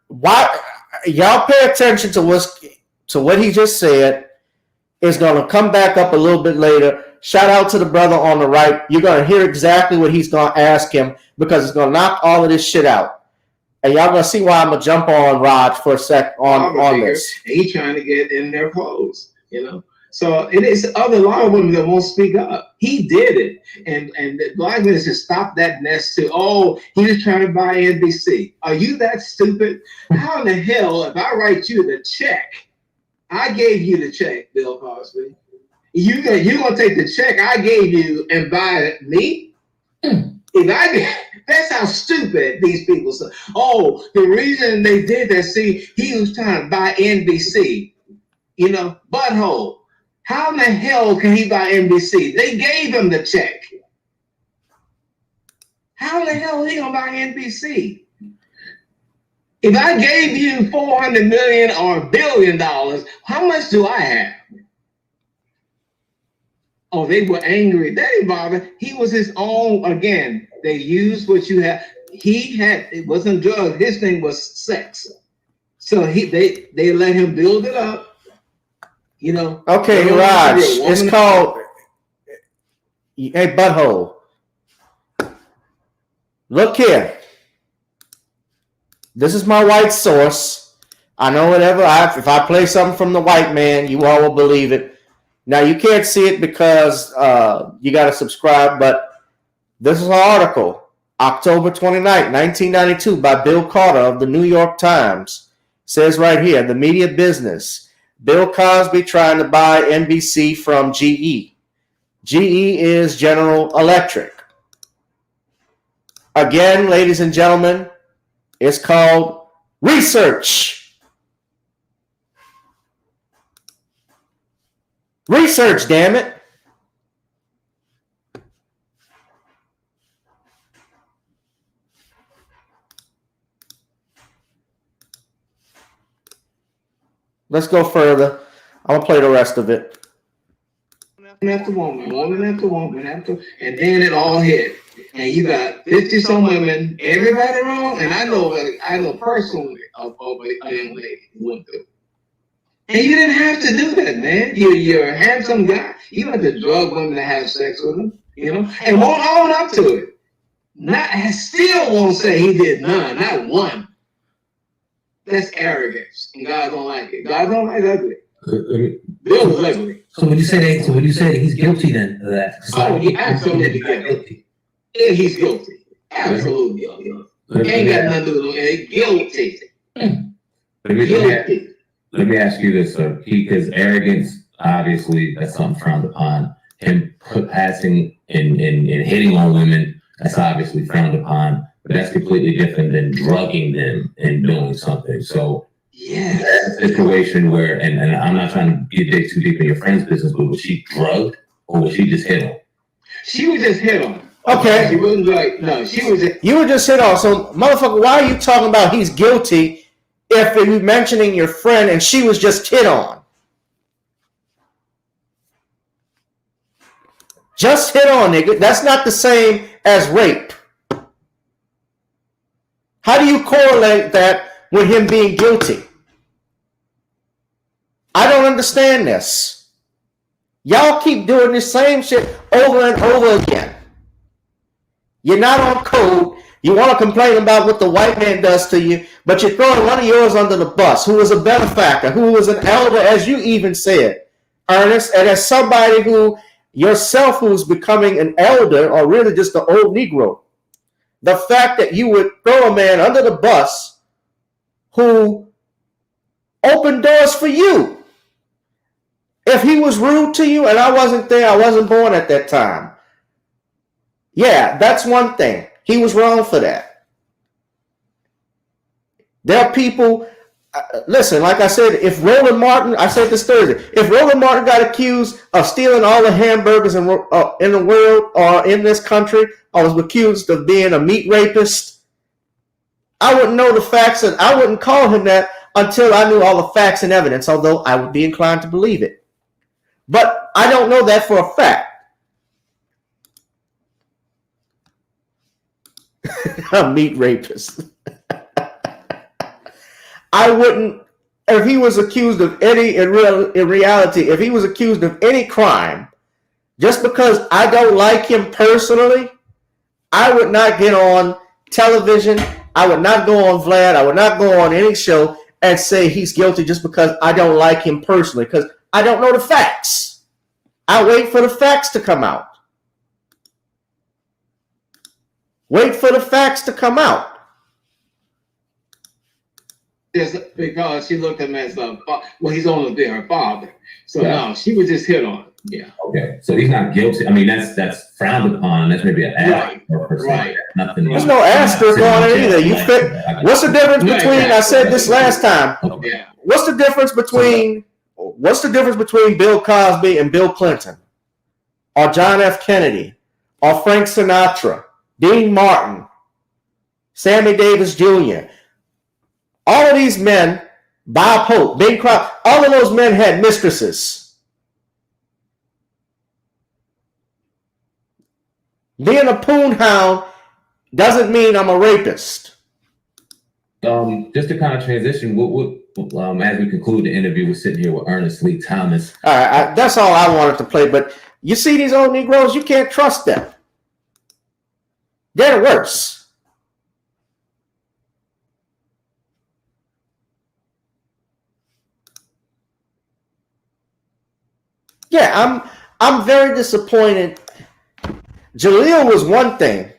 why y'all pay attention to what he just said? Is going to come back up a little bit later. Shout out to the brother on the right. You're going to hear exactly what he's going to ask him because it's going to knock all of this shit out. And y'all gonna see why I'm gonna jump on Raj for a sec on this. He's trying to get in their clothes, So it is a lot of women that won't speak up. He did it, and the black men should stop that mess too. Oh, he was trying to buy NBC. Are you that stupid? How in the hell, if I write you the check, I gave you the check, Bill Cosby. You gonna take the check I gave you and buy me? If I did, that's how stupid these people say. Oh, the reason they did that, see, he was trying to buy NBC, butthole. How in the hell can he buy NBC? They gave him the check. How in the hell is he gonna buy NBC? If I gave you $400 million or $1 billion, how much do I have? Oh, they were angry. That didn't bother. He was his own. Again, they used what you had. It wasn't drugs. His thing was sex. So they let him build it up. You know. Okay, Raj. It's called. Hey, butthole. Look here. This is my white source. I know whatever. If I play something from the white man, you all will believe it. Now, you can't see it because you got to subscribe, but this is an article, October 29th, 1992, by Bill Carter of the New York Times. It says right here, the media business. Bill Cosby trying to buy NBC from GE. GE is General Electric. Again, ladies and gentlemen, it's called research. Research, damn it. Let's go further. I'm going to play the rest of it. After woman after woman, and then it all hit. And you got 50-some women, everybody wrong. And I know personally of a young lady who went through. And you didn't have to do that, man. You're a handsome guy. You had to drug women to have sex with them, you know, and won't own up to it. Still won't say he did none, not one. That's arrogance, and God don't like it. God don't like ugly. Bill was ugly. So when you say that he's guilty then of that? Oh, he absolutely guilty. Yeah, he's guilty. Absolutely guilty. Ain't got nothing to do with it. Guilty. Guilty. Let me ask you this, sir. Because arrogance, obviously, that's something frowned upon. Him passing and hitting on women, that's obviously frowned upon. But that's completely different than drugging them and doing something. So, yeah, that's a situation where, and I'm not trying to dig too deep in your friend's business, but was she drugged or was she just hit on? She was just hit on. Okay. She wasn't like, no, she was just. You were just hit on. So, motherfucker, why are you talking about he's guilty if you're mentioning your friend and she was just hit on? Just hit on, nigga. That's not the same as rape. How do you correlate that with him being guilty? I don't understand this. Y'all keep doing the same shit over and over again. You're not on code. You want to complain about what the white man does to you, but you're throwing one of yours under the bus, who was a benefactor, who was an elder, as you even said, Ernest, and as somebody who yourself who's becoming an elder or really just an old Negro. The fact that you would throw a man under the bus who opened doors for you. If he was rude to you and I wasn't there, I wasn't born at that time. Yeah, that's one thing. He was wrong for that. There are people, listen, like I said, if Roland Martin, I said this Thursday, if Roland Martin got accused of stealing all the hamburgers in the world or in this country, or was accused of being a meat rapist, I wouldn't know the facts and I wouldn't call him that until I knew all the facts and evidence, although I would be inclined to believe it. But I don't know that for a fact. A meat rapist. I wouldn't, if he was accused of any, in reality, if he was accused of any crime, just because I don't like him personally, I would not get on television. I would not go on Vlad. I would not go on any show and say he's guilty just because I don't like him personally, because I don't know the facts. I wait for the facts to come out. Wait for the facts to come out. Just because she looked at him as he's only been her father. So no, she was just hit on. Yeah. Okay. So he's not guilty. I mean, that's frowned upon. That's maybe an asterisk or something. Right. Nothing. There's no asterisk on it either. You fit. What's the difference between? I said this last time. Yeah. What's the difference between Bill Cosby and Bill Clinton, or John F. Kennedy, or Frank Sinatra, Dean Martin, Sammy Davis Jr.? All of these men, Bob Hope, Bing Crosby, all of those men had mistresses. Being a poon hound doesn't mean I'm a rapist. Just to kind of transition, as we conclude the interview, we're sitting here with Ernest Lee Thomas. All right, that's all I wanted to play. But you see these old Negroes, you can't trust them. They're worse. Yeah, I'm very disappointed. Jaleel was one thing,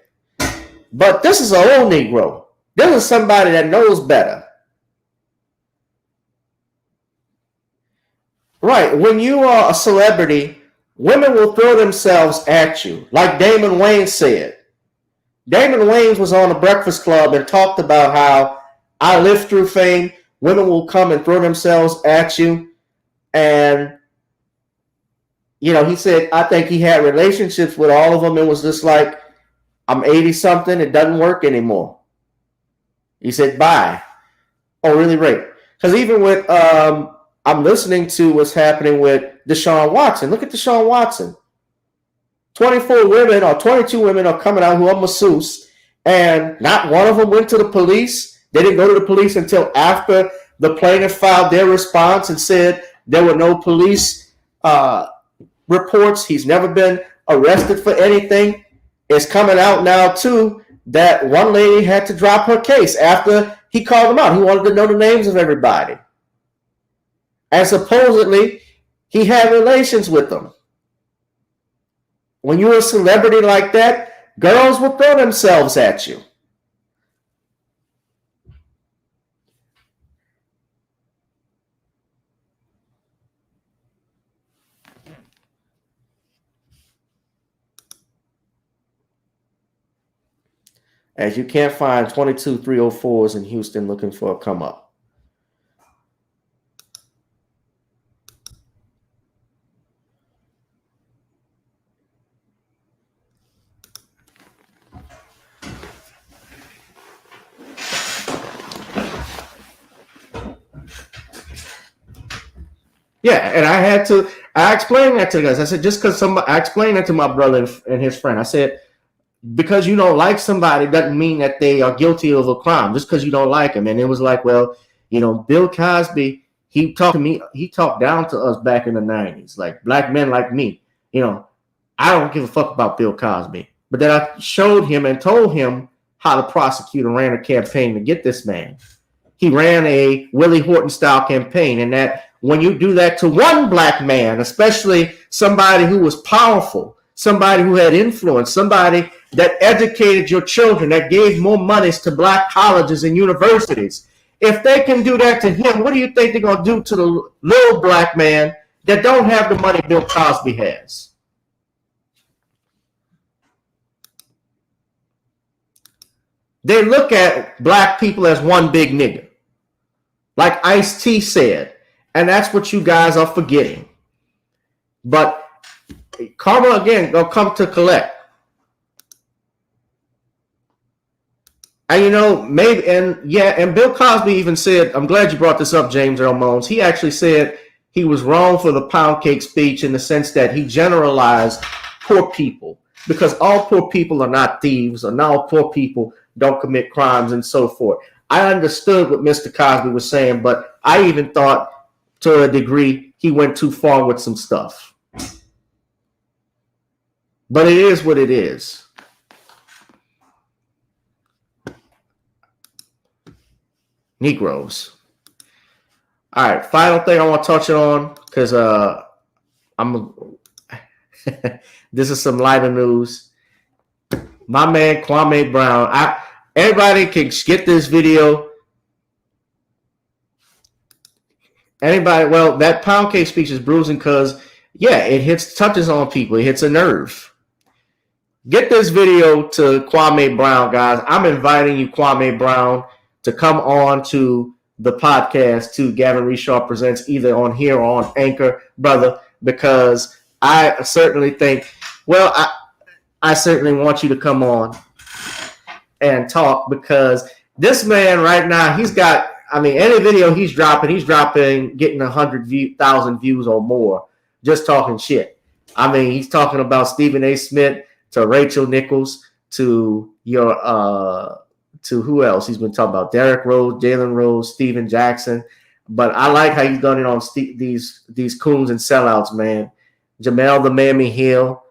but this is an old Negro. This is somebody that knows better. Right, when you are a celebrity, women will throw themselves at you, like Damon Wayans said. Damon Wayans was on the Breakfast Club and talked about how I lived through fame. Women will come and throw themselves at you. And, you know, he said, I think he had relationships with all of them. It was just like, I'm 80-something. It doesn't work anymore. He said, bye. Oh, really, right. Because even with, I'm listening to what's happening with Deshaun Watson. Look at Deshaun Watson. 24 women or 22 women are coming out who are masseuse, and not one of them went to the police. They didn't go to the police until after the plaintiff filed their response and said there were no police reports. He's never been arrested for anything. It's coming out now, too, that one lady had to drop her case after he called them out. He wanted to know the names of everybody. And supposedly, he had relations with them. When you're a celebrity like that, girls will throw themselves at you. As you can't find 22 304s in Houston looking for a come up. Yeah, and I explained that to the guys. I said, just because I explained that to my brother and his friend. I said, because you don't like somebody doesn't mean that they are guilty of a crime, just because you don't like them. And it was like, well, you know, Bill Cosby, he talked down to us back in the 90s, like black men like me. You know, I don't give a fuck about Bill Cosby. But then I showed him and told him how the prosecutor ran a campaign to get this man. He ran a Willie Horton style campaign, and that when you do that to one black man, especially somebody who was powerful, somebody who had influence, somebody that educated your children, that gave more monies to black colleges and universities, if they can do that to him, what do you think they're going to do to the little black man that don't have the money Bill Cosby has? They look at black people as one big nigga, like Ice-T said. And that's what you guys are forgetting. But karma, again, gonna come to collect. And you know, maybe, and Bill Cosby even said, I'm glad you brought this up, James Earl Mones. He actually said he was wrong for the pound cake speech in the sense that he generalized poor people, because all poor people are not thieves, or not all poor people don't commit crimes and so forth. I understood what Mr. Cosby was saying, but I even thought, to a degree, he went too far with some stuff. But it is what it is. Negroes. All right, final thing I want to touch on, because this is some lighter news. My man Kwame Brown. Everybody can get this video. Anybody, well, that pound cake speech is bruising because, yeah, it touches on people. It hits a nerve. Get this video to Kwame Brown, guys. I'm inviting you, Kwame Brown, to come on to the podcast, to Gavin Reshaw Presents, either on here or on Anchor, brother, because I certainly think, well, I certainly want you to come on and talk, because this man right now, he's got, I mean, any video he's dropping, getting 100,000 views or more, just talking shit. I mean, he's talking about Stephen A. Smith to Rachel Nichols to to who else? He's been talking about Derrick Rose, Jalen Rose, Steven Jackson. But I like how he's done it on these coons and sellouts, man. Jamel the Mammy Hill.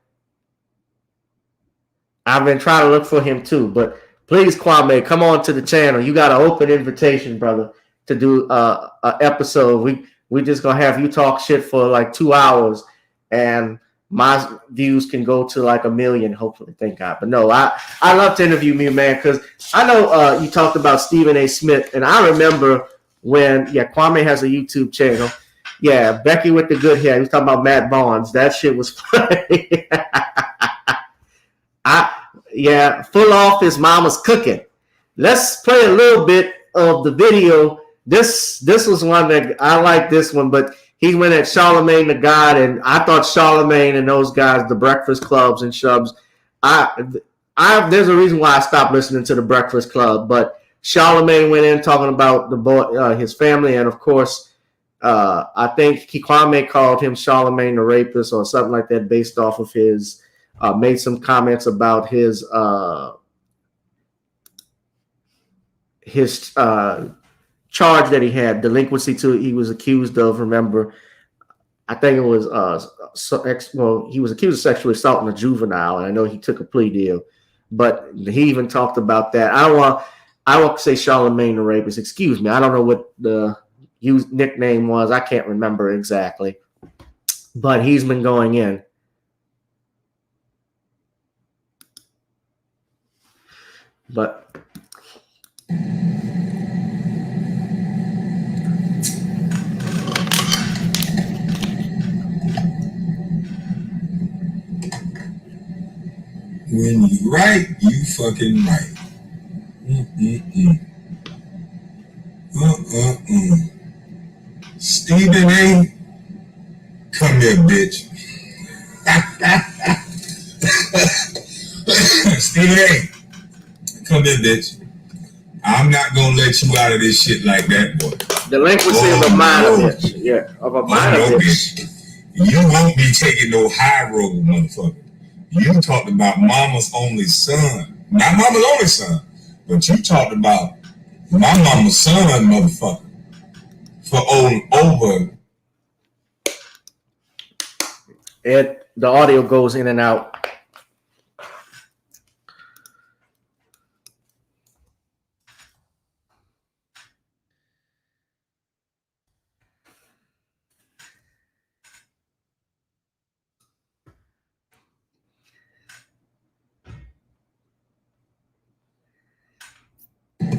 I've been trying to look for him too, but please, Kwame, come on to the channel. You got an open invitation, brother, to do an episode. We just gonna have you talk shit for like 2 hours, and my views can go to like 1 million, hopefully. Thank God. But no, I love to interview you, man, because I know you talked about Stephen A. Smith, and I remember when Kwame has a YouTube channel. Yeah, Becky with the good hair. He was talking about Matt Barnes. That shit was funny. Full off his mama's cooking. Let's play a little bit of the video. This was one that I like this one, but he went at Charlemagne the God, and I thought Charlemagne and those guys, the Breakfast Clubs and Shubs, there's a reason why I stopped listening to the Breakfast Club, but Charlemagne went in talking about the boy, his family, and of course, I think Kwame called him Charlemagne the rapist or something like that, based off of his made some comments about his charge that he had, delinquency he was accused of. Remember, I think it was he was accused of sexually assaulting a juvenile, and I know he took a plea deal, but he even talked about that. I won't say Charlemagne the rapist. Excuse me, I don't know what the nickname was. I can't remember exactly, but he's been going in. But when you right, you fucking right. Stephen A., come here, bitch. Stephen A., come here, bitch. I'm not gonna let you out of this shit like that, boy. Delinquency of a minor bitch. Yeah, of a minor bitch. You won't be taking no high road, motherfucker. You talked about mama's only son. Not mama's only son, but you talked about my mama's son, motherfucker. For over. The audio goes in and out.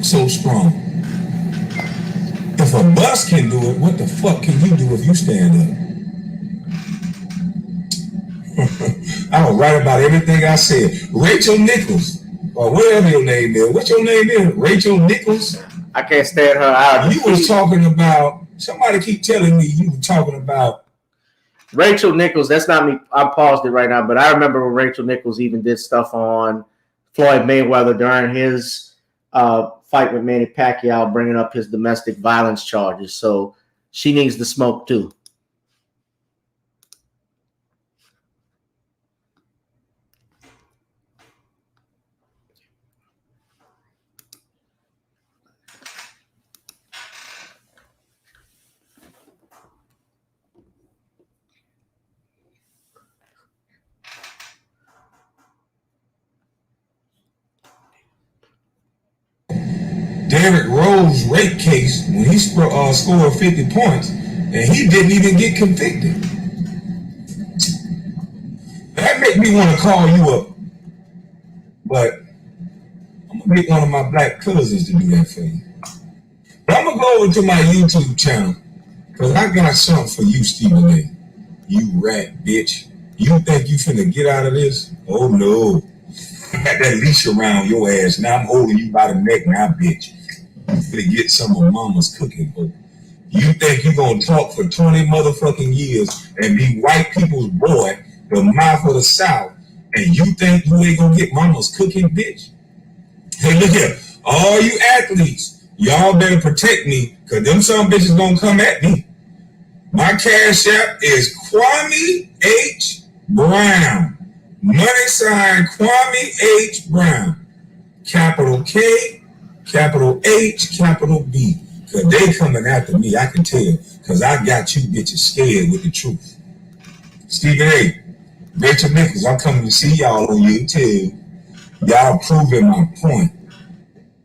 So strong. If a bus can do it, what the fuck can you do if you stand up? I was right about everything I said. Rachel Nichols, or whatever your name is. What's your name is? Rachel Nichols? I can't stand her out. You was talking about, somebody keep telling me you were talking about Rachel Nichols. That's not me. I paused it right now, but I remember when Rachel Nichols even did stuff on Floyd Mayweather during his fight with Manny Pacquiao, bringing up his domestic violence charges. So she needs the smoke too. Derrick Rose rape case when he scored 50 points and he didn't even get convicted. That make me want to call you up, but I'm gonna get one of my black cousins to do that for you. But I'm gonna go over to my YouTube channel because I got something for you, Stephen A. You rat bitch. You think you finna get out of this? Oh no. I got that leash around your ass. Now I'm holding you by the neck now, bitch. I'm finna get some of mama's cooking, bro. You think you gonna talk for 20 motherfucking years and be white people's boy, the mouth of the South, and you think you ain't gonna get mama's cooking, bitch? Hey, look here. All you athletes, y'all better protect me Cause them some bitches gonna come at me. My cash app is Kwame H. Brown. Money sign Kwame H. Brown. Capital K, capital H, capital B. Cause they coming after me, I can tell. Cause I got you bitches scared with the truth. Stephen A. Rachel Nichols, I'm coming to see y'all on YouTube. Y'all proving my point.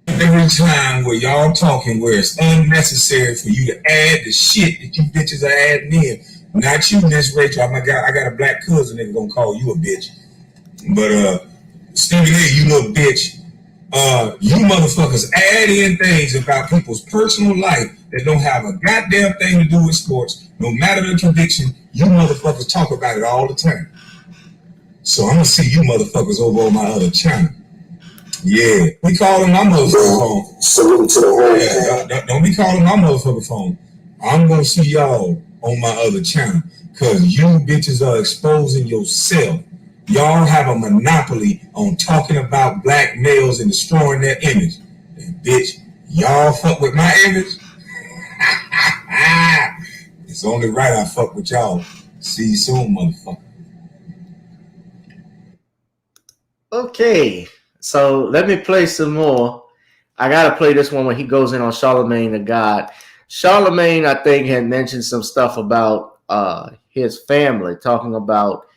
Every time where y'all talking where it's unnecessary for you to add the shit that you bitches are adding in. Not you, Miss Rachel. I got a black cousin that gonna call you a bitch. But Stephen A, you little bitch. You motherfuckers add in things about people's personal life that don't have a goddamn thing to do with sports. No matter the conviction, you motherfuckers talk about it all the time. So I'm gonna see you motherfuckers over on my other channel. Yeah, we calling my motherfucking phone. Salute to the whole. Yeah, don't be calling my motherfucking phone. I'm gonna see y'all on my other channel because you bitches are exposing yourself. Y'all have a monopoly on talking about black males and destroying their image. And bitch, y'all fuck with my image? It's only right I fuck with y'all. See you soon, motherfucker. Okay, so let me play some more. I gotta play this one when he goes in on Charlemagne the God. Charlemagne, I think, had mentioned some stuff about his family, talking about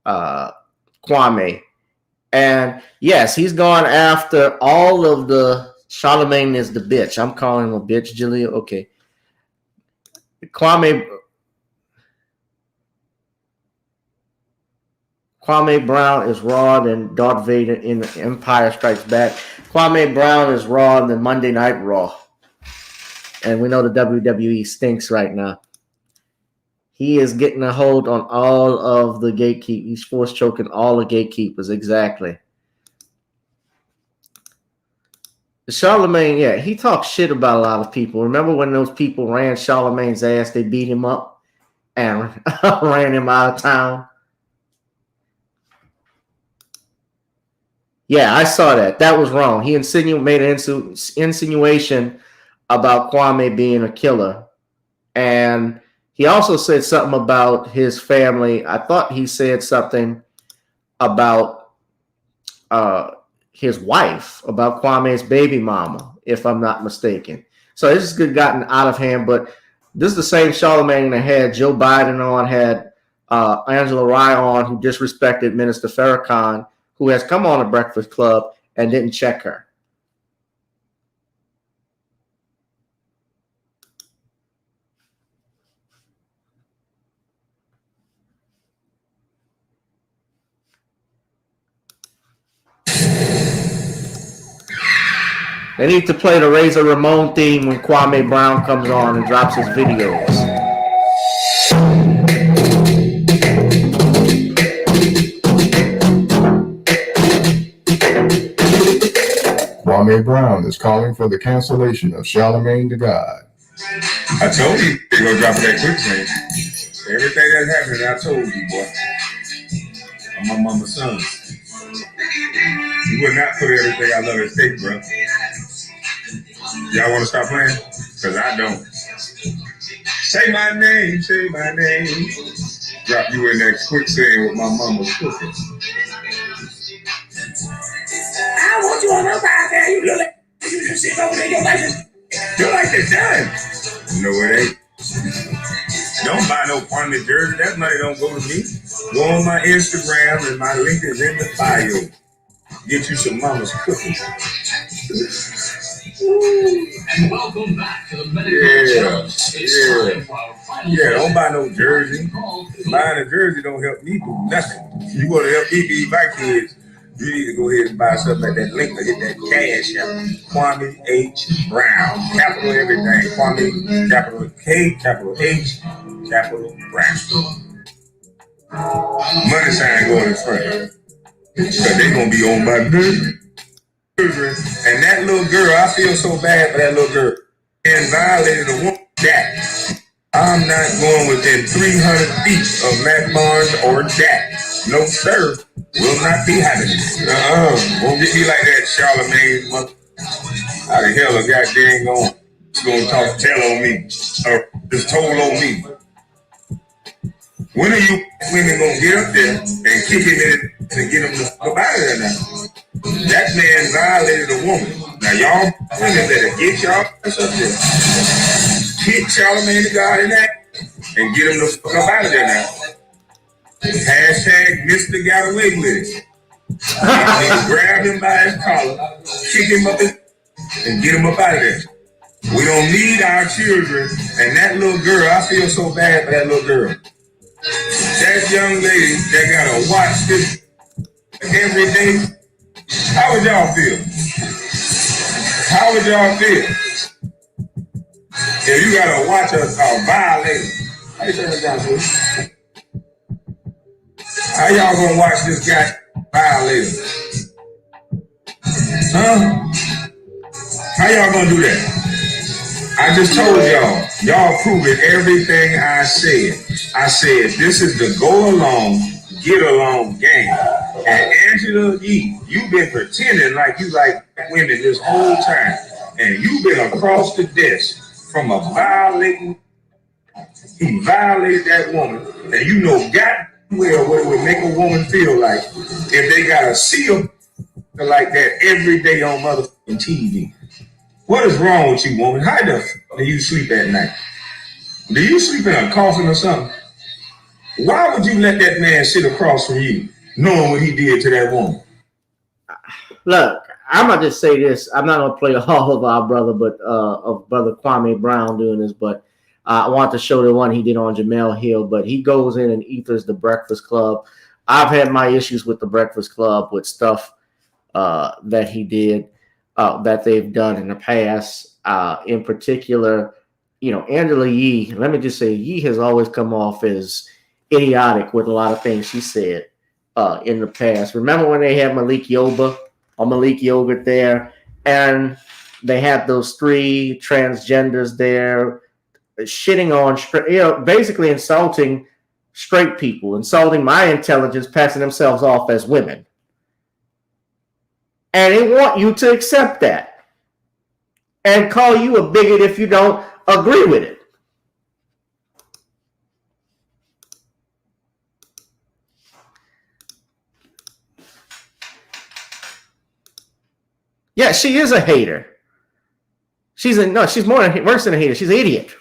Kwame. And yes, he's gone after all of the Charlemagne is the bitch. I'm calling him a bitch, Julia. Okay. Kwame Brown is Raw than Darth Vader in Empire Strikes Back. Kwame Brown is Raw than Monday Night Raw. And we know the WWE stinks right now. He is getting a hold on all of the gatekeepers. He's force choking all the gatekeepers. Exactly. Charlemagne, yeah, he talks shit about a lot of people. Remember when those people ran Charlemagne's ass? They beat him up and ran him out of town. Yeah, I saw that. That was wrong. He made an insinuation about Kwame being a killer. And he also said something about his family. I thought he said something about his wife, about Kwame's baby mama, if I'm not mistaken. So this has gotten out of hand, but this is the same Charlemagne that had Joe Biden on, had Angela Rye on, who disrespected Minister Farrakhan, who has come on a Breakfast Club and didn't check her. They need to play the Razor Ramon theme when Kwame Brown comes on and drops his videos. Kwame Brown is calling for the cancellation of Charlemagne the God. I told you they're gonna drop that quicksand. Everything that's happening, I told you, boy. I'm my mama's son. You would not put everything I love at stake, bro. Y'all want to stop playing? Because I don't. Say my name, say my name. Drop you in that quicksand with my mama's cooking. I want you on the side there. You look like you just sit over there. Your life is done. No, it ain't. Don't buy no Kwame jersey. That money don't go to me. Go on my Instagram and my link is in the bio. Get you some mama's cookies. And welcome back to the medical Yeah, don't buy no jersey. Buying a jersey don't help me do nothing. You want to help me feed my kids, you need to go ahead and buy something like that link or hit that cash out. Kwame H. Brown. Capital everything. Kwame, capital K, capital H, capital Brown. Money sign going in front. Because they're going to be on my children. And that little girl, I feel so bad for that little girl. And violated a woman. Jack. I'm not going within 300 feet of Matt Barnes or Jack. No, sir. Will not be happening. Won't get me like that, Charlemagne. How the hell a goddamn going? gonna tell on me, or just told on me. When are you women gonna get up there and kick him in and get him the fuck out of there now? That man violated a woman. Now y'all women better get y'all ass up there. Kick Charlamagne the God in that and get him the fuck up out of there now. Hashtag Mr. Got away with it. Grab him by his collar, kick him up and get him up out of there. We don't need our children and that little girl. I feel so bad for that little girl. That young lady that gotta watch this every day. How would y'all feel? How would y'all feel if you gotta watch a violator? How you turn it down, please? How y'all gonna watch this guy violator? Huh? How y'all gonna do that? I just told y'all proving everything I said. I said this is the go along, get along game. And Angela Yee, you've been pretending like you like women this whole time. And you've been across the desk from a violating, he violated that woman. And you know God well what it would make a woman feel like if they gotta see her like that every day on motherfucking TV. What is wrong with you, woman? How the fuck do you sleep at night? Do you sleep in a coffin or something? Why would you let that man sit across from you, knowing what he did to that woman? Look, I'm gonna just say this. I'm not gonna play all of our brother, but of brother Kwame Brown doing this, but I want to show the one he did on Jamel Hill. But he goes in and ethers the Breakfast Club. I've had my issues with the Breakfast Club with stuff that he did. That they've done in the past. In particular, you know, Angela Yee, let me just say, Yee has always come off as idiotic with a lot of things she said in the past. Remember when they had Malik Yogurt there, and they had those 3 transgenders there shitting on, basically insulting straight people, insulting my intelligence, passing themselves off as women. And they want you to accept that and call you a bigot if you don't agree with it. Yeah, she is a hater. She's worse than a hater. She's an idiot.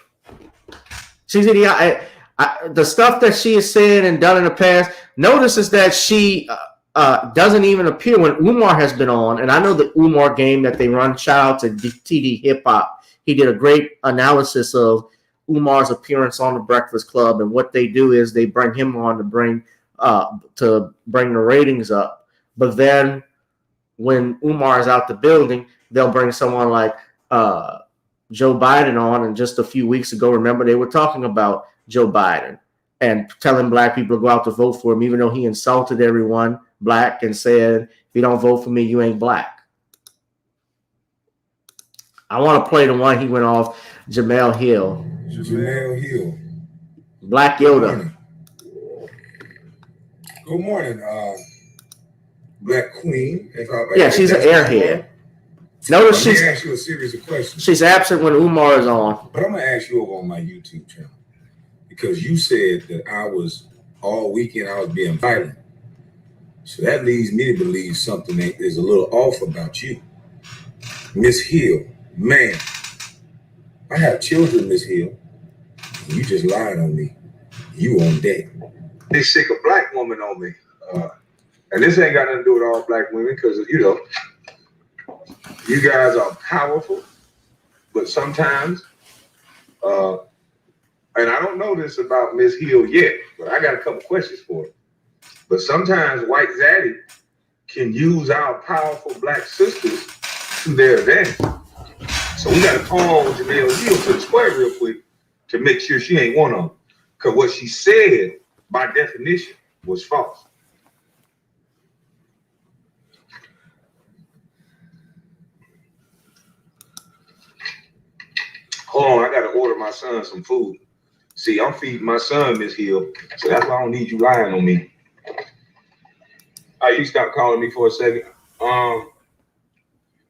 She's an idiot. The stuff that she has said and done in the past, notice is that she doesn't even appear when Umar has been on. And I know the Umar game that they run, shout out to TD Hip Hop. He did a great analysis of Umar's appearance on the Breakfast Club. And what they do is they bring him on to bring the ratings up. But then when Umar is out the building, they'll bring someone like Joe Biden on. And just a few weeks ago, remember, they were talking about Joe Biden and telling black people to go out to vote for him, even though he insulted everyone black and said, if you don't vote for me, you ain't black. I want to play the one he went off, Jamel Hill. Black Yoda. Good morning, Black Queen. Yeah, she's an airhead. Notice she's ask you a series of questions. She's absent when Umar is on. But I'm gonna ask you over on my YouTube channel because you said that I was all weekend I was being violent. So that leads me to believe something that is a little off about you. Miss Hill, man, I have children, Miss Hill. You just lied on me. You on deck. They sick a black woman on me. And this ain't got nothing to do with all black women because, you know, you guys are powerful, but sometimes, and I don't know this about Miss Hill yet, but I got a couple questions for her. But sometimes white zaddy can use our powerful black sisters to their advantage. So we got to call Jamel Hill to the square real quick to make sure she ain't one of them. Because what she said, by definition, was false. Hold on, I got to order my son some food. See, I'm feeding my son, Miss Hill, so that's why I don't need you lying on me. You stop calling me for a second.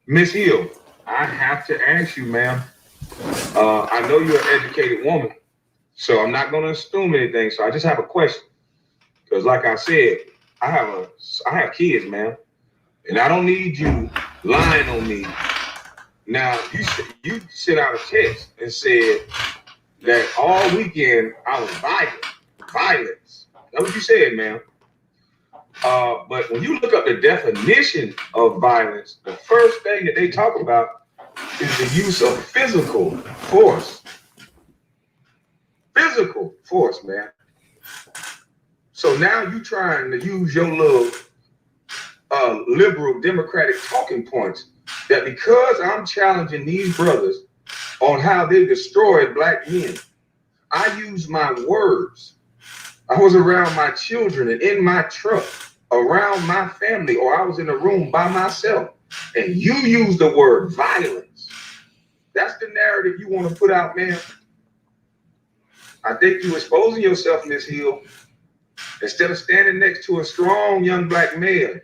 Miss Hill, I have to ask you, ma'am, I know you're an educated woman, so I'm not going to assume anything. So I just have a question, because like I said, I have kids, man, and I don't need you lying on me. Now you sent out a text and said that all weekend I was violence. That's what you said, man. But when you look up the definition of violence, the first thing that they talk about is the use of physical force. Physical force, man. So now you trying to use your little liberal democratic talking points that because I'm challenging these brothers on how they destroyed black men, I use my words. I was around my children and in my truck, around my family, or I was in a room by myself, and you use the word violence. That's the narrative you want to put out, man. I think you're exposing yourself, Miss Hill, instead of standing next to a strong young black male.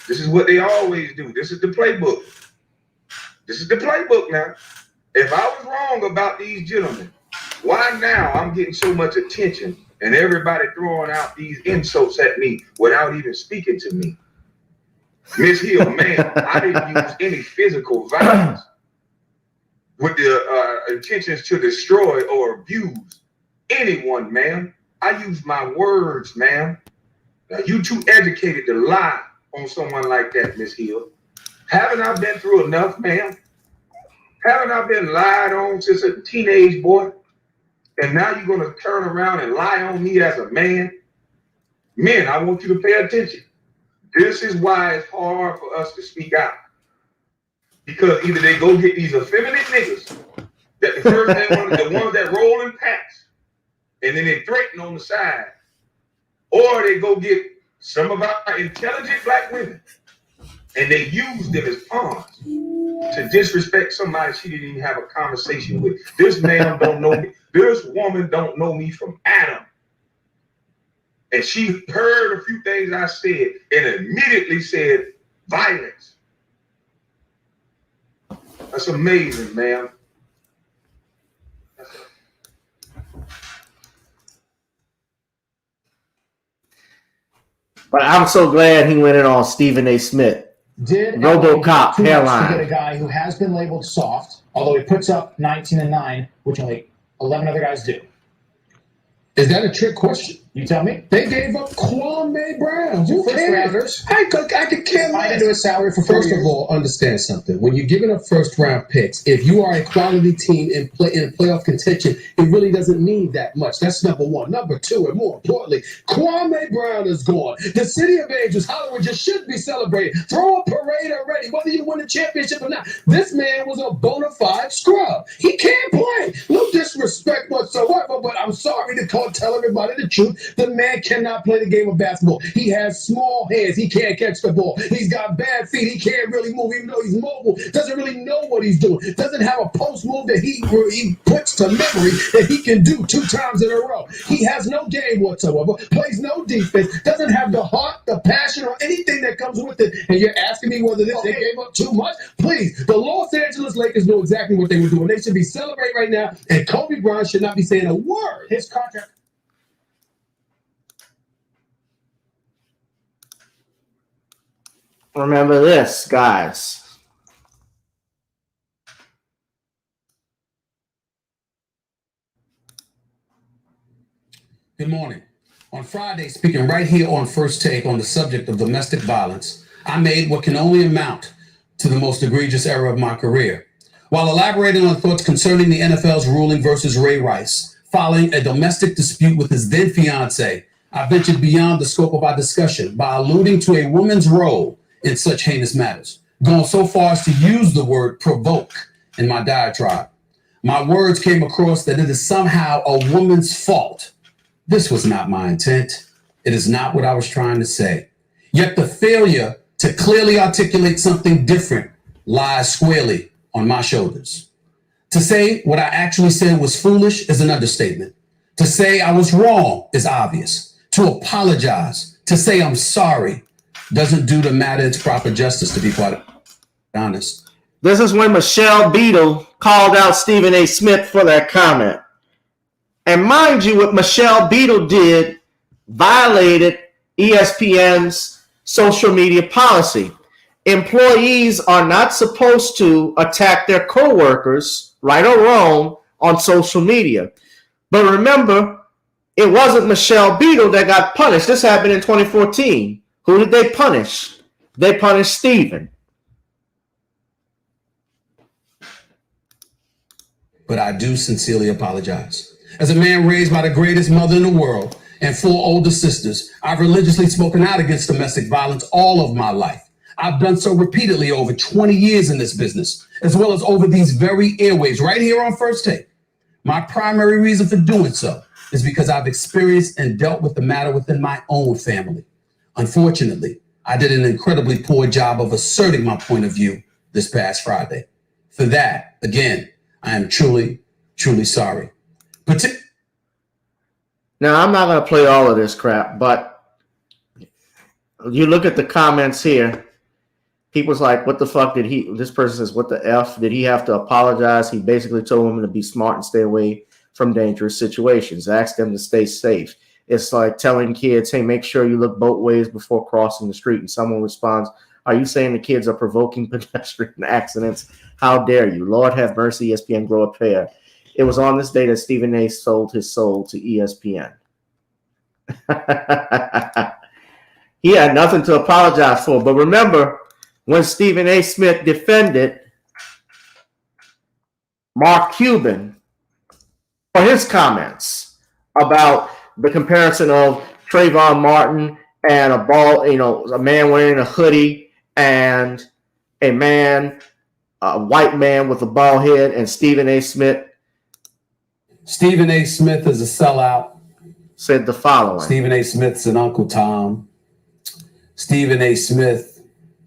This is what they always do. This is the playbook. This is the playbook now. If I was wrong about these gentlemen, why now I'm getting so much attention and everybody throwing out these insults at me without even speaking to me? Miss Hill, man, I didn't use any physical violence with the intentions to destroy or abuse anyone, ma'am. I use my words, ma'am. Now, you too educated to lie on someone like that, Miss Hill. Haven't I been through enough, ma'am? Haven't I been lied on since a teenage boy? And now you're going to turn around and lie on me as a man? Men, I want you to pay attention. This is why it's hard for us to speak out. Because either they go get these effeminate niggas, that the first thing, the ones that roll in packs, and then they threaten on the side, or they go get some of our intelligent black women, and they use them as pawns to disrespect somebody she didn't even have a conversation with. This man don't know me. This woman don't know me from Adam. And she heard a few things I said and immediately said violence. That's amazing, man. But I'm so glad he went in on Stephen A. Smith. Did RoboCop too much to hairline. get a guy who has been labeled soft, although he puts up 19-9, which only 11 other guys do? Is that a trick question? You tell me. They gave up Kwame Brown. Who First cares? rounders. I could care less. Into a salary for 4 First years. of all, understand something. When you're giving up first round picks, if you are a quality team in playoff contention, it really doesn't mean that much. That's number one. Number two, and more importantly, Kwame Brown is gone. The City of Angels, Hollywood, just should be celebrated. Throw a parade already, whether you win the championship or not. This man was a bona fide scrub. He can't play. No disrespect whatsoever, but I'm sorry to tell everybody the truth. The man cannot play the game of basketball. He has small hands. He can't catch the ball. He's got bad feet. He can't really move, even though he's mobile. Doesn't really know what he's doing. Doesn't have a post move that he puts to memory that he can do 2 times in a row. He has no game whatsoever. Plays no defense. Doesn't have the heart, the passion, or anything that comes with it. And you're asking me whether they gave up too much? Please, the Los Angeles Lakers know exactly what they were doing. They should be celebrating right now, and Kobe Bryant should not be saying a word. His contract. Remember this, guys. Good morning. On Friday, speaking right here on First Take on the subject of domestic violence, I made what can only amount to the most egregious error of my career. While elaborating on thoughts concerning the NFL's ruling versus Ray Rice, following a domestic dispute with his then fiance, I ventured beyond the scope of our discussion by alluding to a woman's role in such heinous matters, going so far as to use the word provoke in my diatribe. My words came across that it is somehow a woman's fault. This was not my intent. It is not what I was trying to say. Yet the failure to clearly articulate something different lies squarely on my shoulders. To say what I actually said was foolish is an understatement. To say I was wrong is obvious. To apologize, to say I'm sorry, doesn't do the matter its proper justice, to be quite honest. This is when Michelle Beadle called out Stephen A. Smith for that comment. And mind you, what Michelle Beadle did violated ESPN's social media policy. Employees are not supposed to attack their coworkers, right or wrong, on social media. But remember, it wasn't Michelle Beadle that got punished. This happened in 2014. Who did they punish? They punished Stephen. But I do sincerely apologize. As a man raised by the greatest mother in the world and 4 older sisters, I've religiously spoken out against domestic violence all of my life. I've done so repeatedly over 20 years in this business, as well as over these very airwaves right here on First Take. My primary reason for doing so is because I've experienced and dealt with the matter within my own family. Unfortunately, I did an incredibly poor job of asserting my point of view this past Friday. For that, again, I am truly, truly sorry. Now, I'm not going to play all of this crap, but you look at the comments here. People's like, what the fuck did he, this person says, what the F, did he have to apologize? He basically told women to be smart and stay away from dangerous situations. Ask them to stay safe. It's like telling kids, hey, make sure you look both ways before crossing the street. And someone responds, are you saying the kids are provoking pedestrian accidents? How dare you? Lord have mercy, ESPN, grow a pair. It was on this day that Stephen A. sold his soul to ESPN. He had nothing to apologize for. But remember, when Stephen A. Smith defended Mark Cuban for his comments about the comparison of Trayvon Martin and a man wearing a hoodie and a white man with a bald head, and Stephen A. Smith. Stephen A. Smith is a sellout. Said the following. Stephen A. Smith's an Uncle Tom. Stephen A. Smith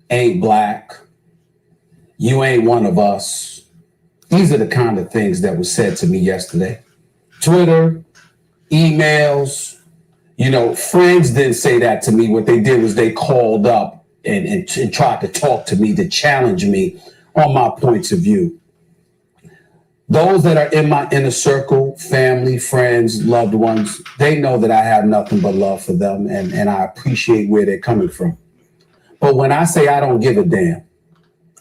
ain't black. You ain't one of us. These are the kind of things that were said to me yesterday. Twitter, emails, friends didn't say that to me. What they did was they called up and tried to talk to me, to challenge me on my points of view. Those that are in my inner circle, family, friends, loved ones, they know that I have nothing but love for them, and I appreciate where they're coming from. But when I say I don't give a damn,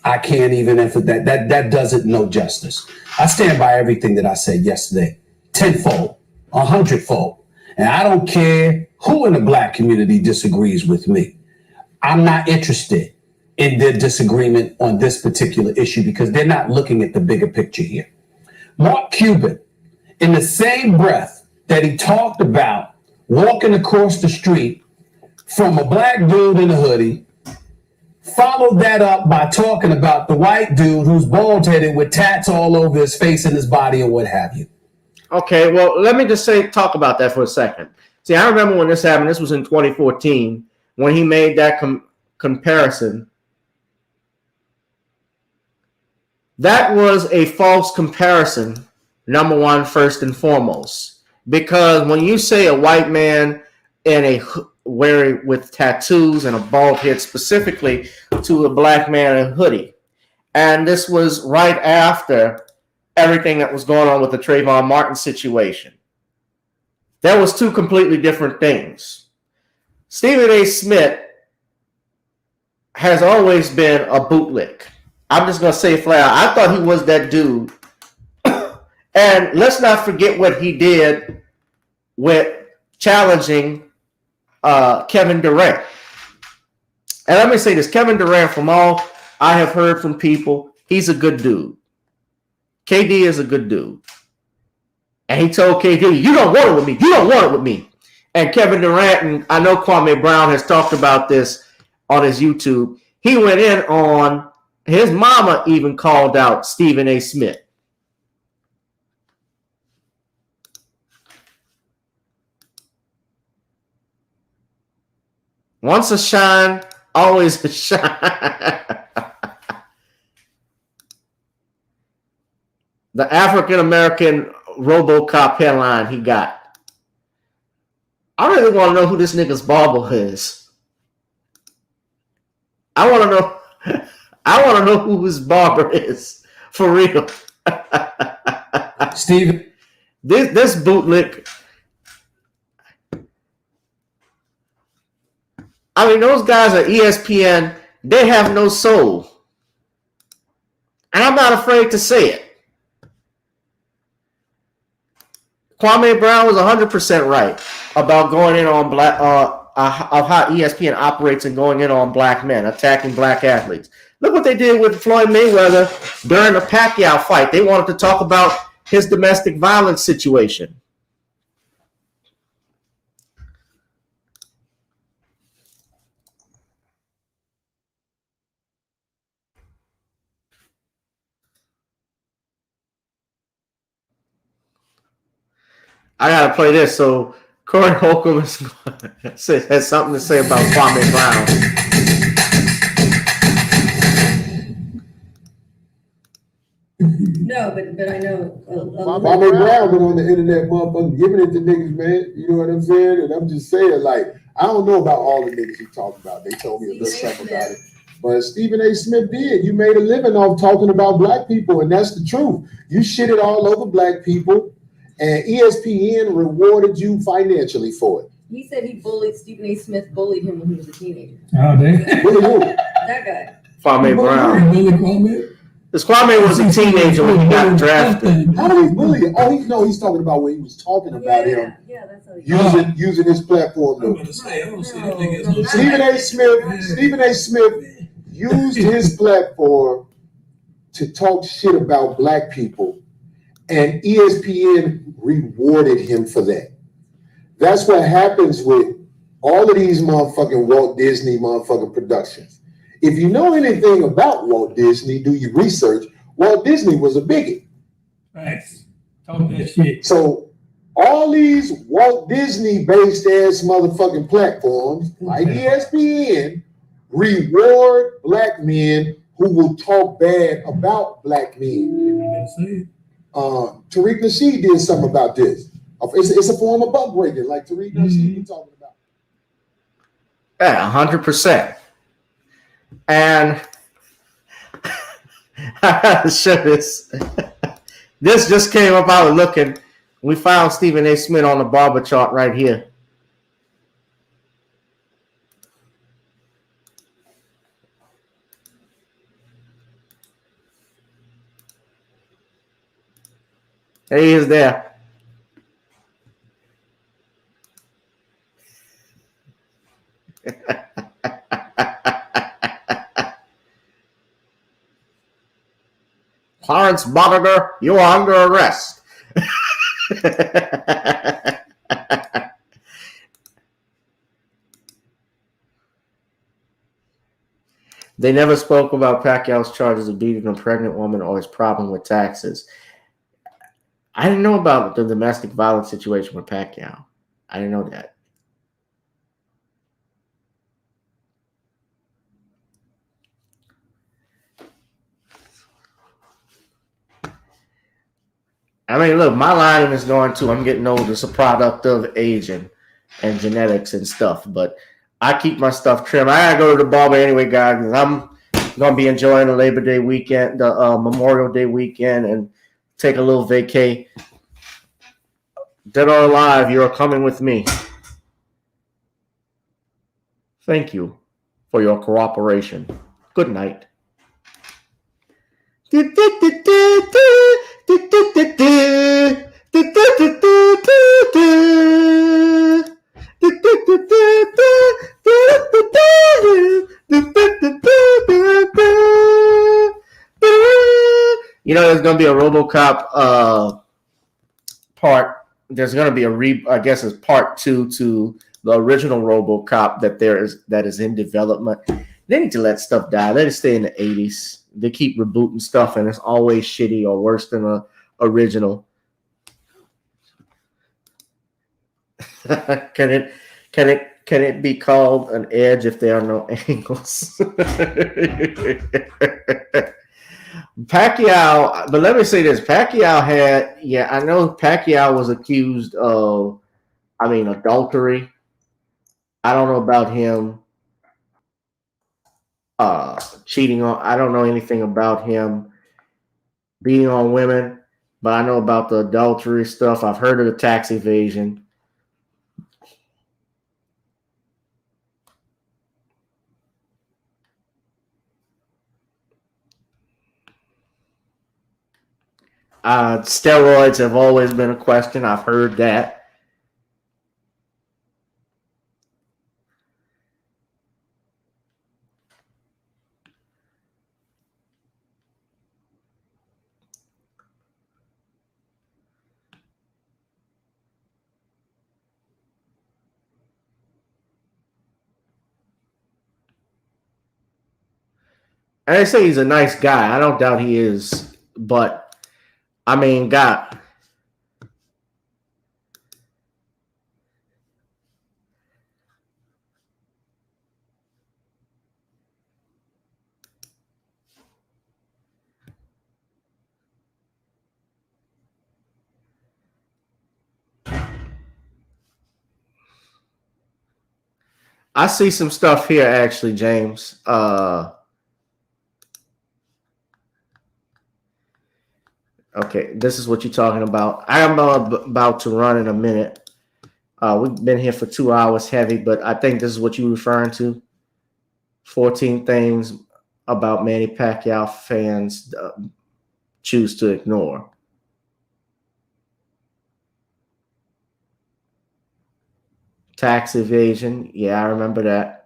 I can't even emphasize that doesn't know justice. I stand by everything that I said yesterday, 10-fold, 100-fold. And I don't care who in the black community disagrees with me. I'm not interested in their disagreement on this particular issue because they're not looking at the bigger picture here. Mark Cuban, in the same breath that he talked about walking across the street from a black dude in a hoodie, followed that up by talking about the white dude who's bald-headed with tats all over his face and his body or what have you. Okay, well, let me just talk about that for a second. See, I remember when this happened. This was in 2014 when he made that comparison. That was a false comparison, number one, first and foremost. Because when you say a white man wearing with tattoos and a bald head specifically to a black man in a hoodie, and this was right after everything that was going on with the Trayvon Martin situation. There was two completely different things. Stephen A. Smith has always been a bootlick. I'm just going to say flat out, I thought he was that dude. And let's not forget what he did with challenging Kevin Durant. And let me say this, Kevin Durant, from all I have heard from people, he's a good dude. KD is a good dude. And he told KD, you don't want it with me. You don't want it with me. And Kevin Durant, and I know Kwame Brown has talked about this on his YouTube, he went in on, his mama even called out Stephen A. Smith. Once a shine, always a shine. The African-American RoboCop headline he got. I really want to know who this nigga's barber is. I want to know. I want to know who his barber is for real. Steven. This bootlick. I mean, those guys at ESPN, they have no soul. And I'm not afraid to say it. Kwame Brown was 100% right about going in on black, of how ESPN operates and going in on black men, attacking black athletes. Look what they did with Floyd Mayweather during the Pacquiao fight. They wanted to talk about his domestic violence situation. I gotta play this. So Corey Holcomb has something to say about Kwame Brown. No, but I know. Kwame Brown been on the internet, motherfucker, giving it to niggas, man. You know what I'm saying? And I'm just saying, like, I don't know about all the niggas he talked about. They told me a little something about it. But Stephen A. Smith did. You made a living off talking about black people, and that's the truth. You shitted all over black people, and ESPN rewarded you financially for it. He said Stephen A. Smith bullied him when he was a teenager. Oh, damn. Bully who? That guy. Kwame Brown. Because Kwame was a teenager when he got drafted. How did he bully him? Oh, he's talking about when he was talking about him. Yeah, that's how he using his platform. Stephen A. Smith used his platform to talk shit about black people, and ESPN rewarded him for that. That's what happens with all of these motherfucking Walt Disney motherfucking productions. If you know anything about Walt Disney, do your research. Walt Disney was a bigot. Thanks. Talk that shit. So all these Walt Disney based ass motherfucking platforms like ESPN reward black men who will talk bad about black men. Tariq Nasheed did something about this. It's a form of buck breaking, like Tariq Nasheed was talking about. Yeah, 100%. And I gotta show this. This just came up. I was looking. We found Stephen A. Smith on the barber chart right here. There he is there. Clarence Boniger, you are under arrest. They never spoke about Pacquiao's charges of beating a pregnant woman or his problem with taxes. I didn't know about the domestic violence situation with Pacquiao. I didn't know that. I mean, look, my line is going to, I'm getting older. It's a product of aging and genetics and stuff. But I keep my stuff trim. I got to go to the barber anyway, guys. Because I'm going to be enjoying the Labor Day weekend, the Memorial Day weekend, and take a little vacay. Dead or alive, you are coming with me. Thank you for your cooperation. Good night. You know, there's going to be a RoboCop part. There's going to be I guess it's part 2 to the original RoboCop that is in development. They need to let stuff die. Let it stay in the 80s. They keep rebooting stuff, and it's always shitty or worse than the original. Can it be called an edge if there are no angles? Pacquiao, but let me say this. Pacquiao I know Pacquiao was accused of, adultery. I don't know about him cheating on. I don't know anything about him beating on women, but I know about the adultery stuff. I've heard of the tax evasion. Steroids have always been a question. I've heard that. And they say he's a nice guy. I don't doubt he is. But, I mean, God. I see some stuff here, actually, James. Okay, this is what you're talking about. I am about to run in a minute. We've been here for 2 hours heavy, but I think this is what you're referring to. 14 things about Manny Pacquiao fans choose to ignore. Tax evasion. Yeah, I remember that.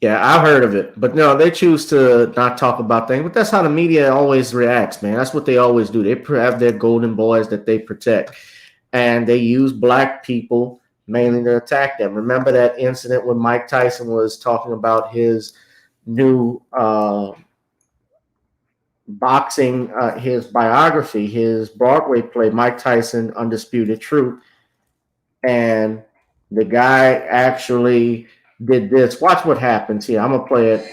Yeah, I've heard of it, but no, they choose to not talk about things. But that's how the media always reacts, man. That's what they always do. They have their golden boys that they protect, and they use black people mainly to attack them. Remember that incident when Mike Tyson was talking about his new boxing, his biography, his Broadway play, Mike Tyson, Undisputed Truth, and the guy actually did this. Watch what happens here. I'm gonna play it.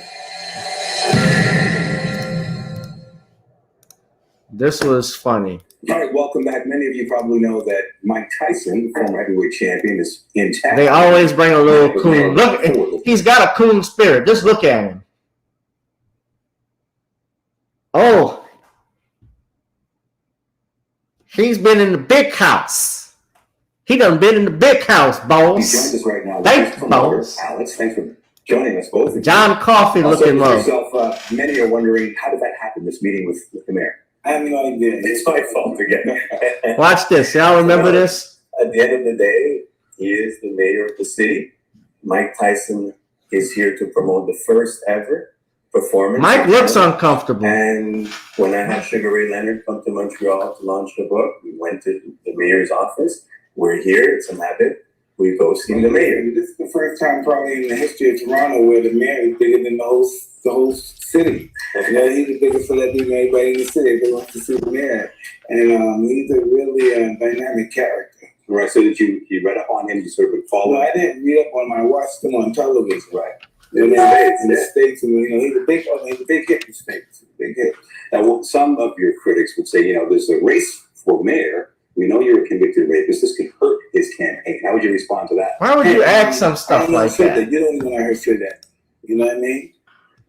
This was funny. All right, welcome back. Many of you probably know that Mike Tyson, the former heavyweight champion, is in town. They always bring a little coon. Look, he's got a coon spirit. Just look at him. Oh, he's been in the big house. He done been in the big house, boss. He joins us right now. Thanks, boss. Alex, thanks for joining us both. John Coffey looking low. Many are wondering, how did that happen, this meeting with the mayor? I have no idea. It's my fault again. Watch this. Y'all remember this? At the end of the day, he is the mayor of the city. Mike Tyson is here to promote the first ever performance. Mike looks uncomfortable. And when I had Sugar Ray Leonard come to Montreal to launch the book, we went to the mayor's office. We're here. It's a habit. We go see the mayor. This is the first time probably in the history of Toronto where the mayor is bigger than the whole city. You know, he's the biggest celebrity than everybody in the city. They want to see the mayor. And he's a really dynamic character. Right, so that you read up on him, you sort of follow. No, I didn't read up on him. I watched him on television. Right. In the States, and you know, he's a big hit in the States. Big hit. Now, some of your critics would say, you know, there's a race for mayor. We know you're a convicted rapist. This could hurt his campaign. How would you respond to that? Why would you add some stuff like that? You don't even want to hear that. You know what I mean?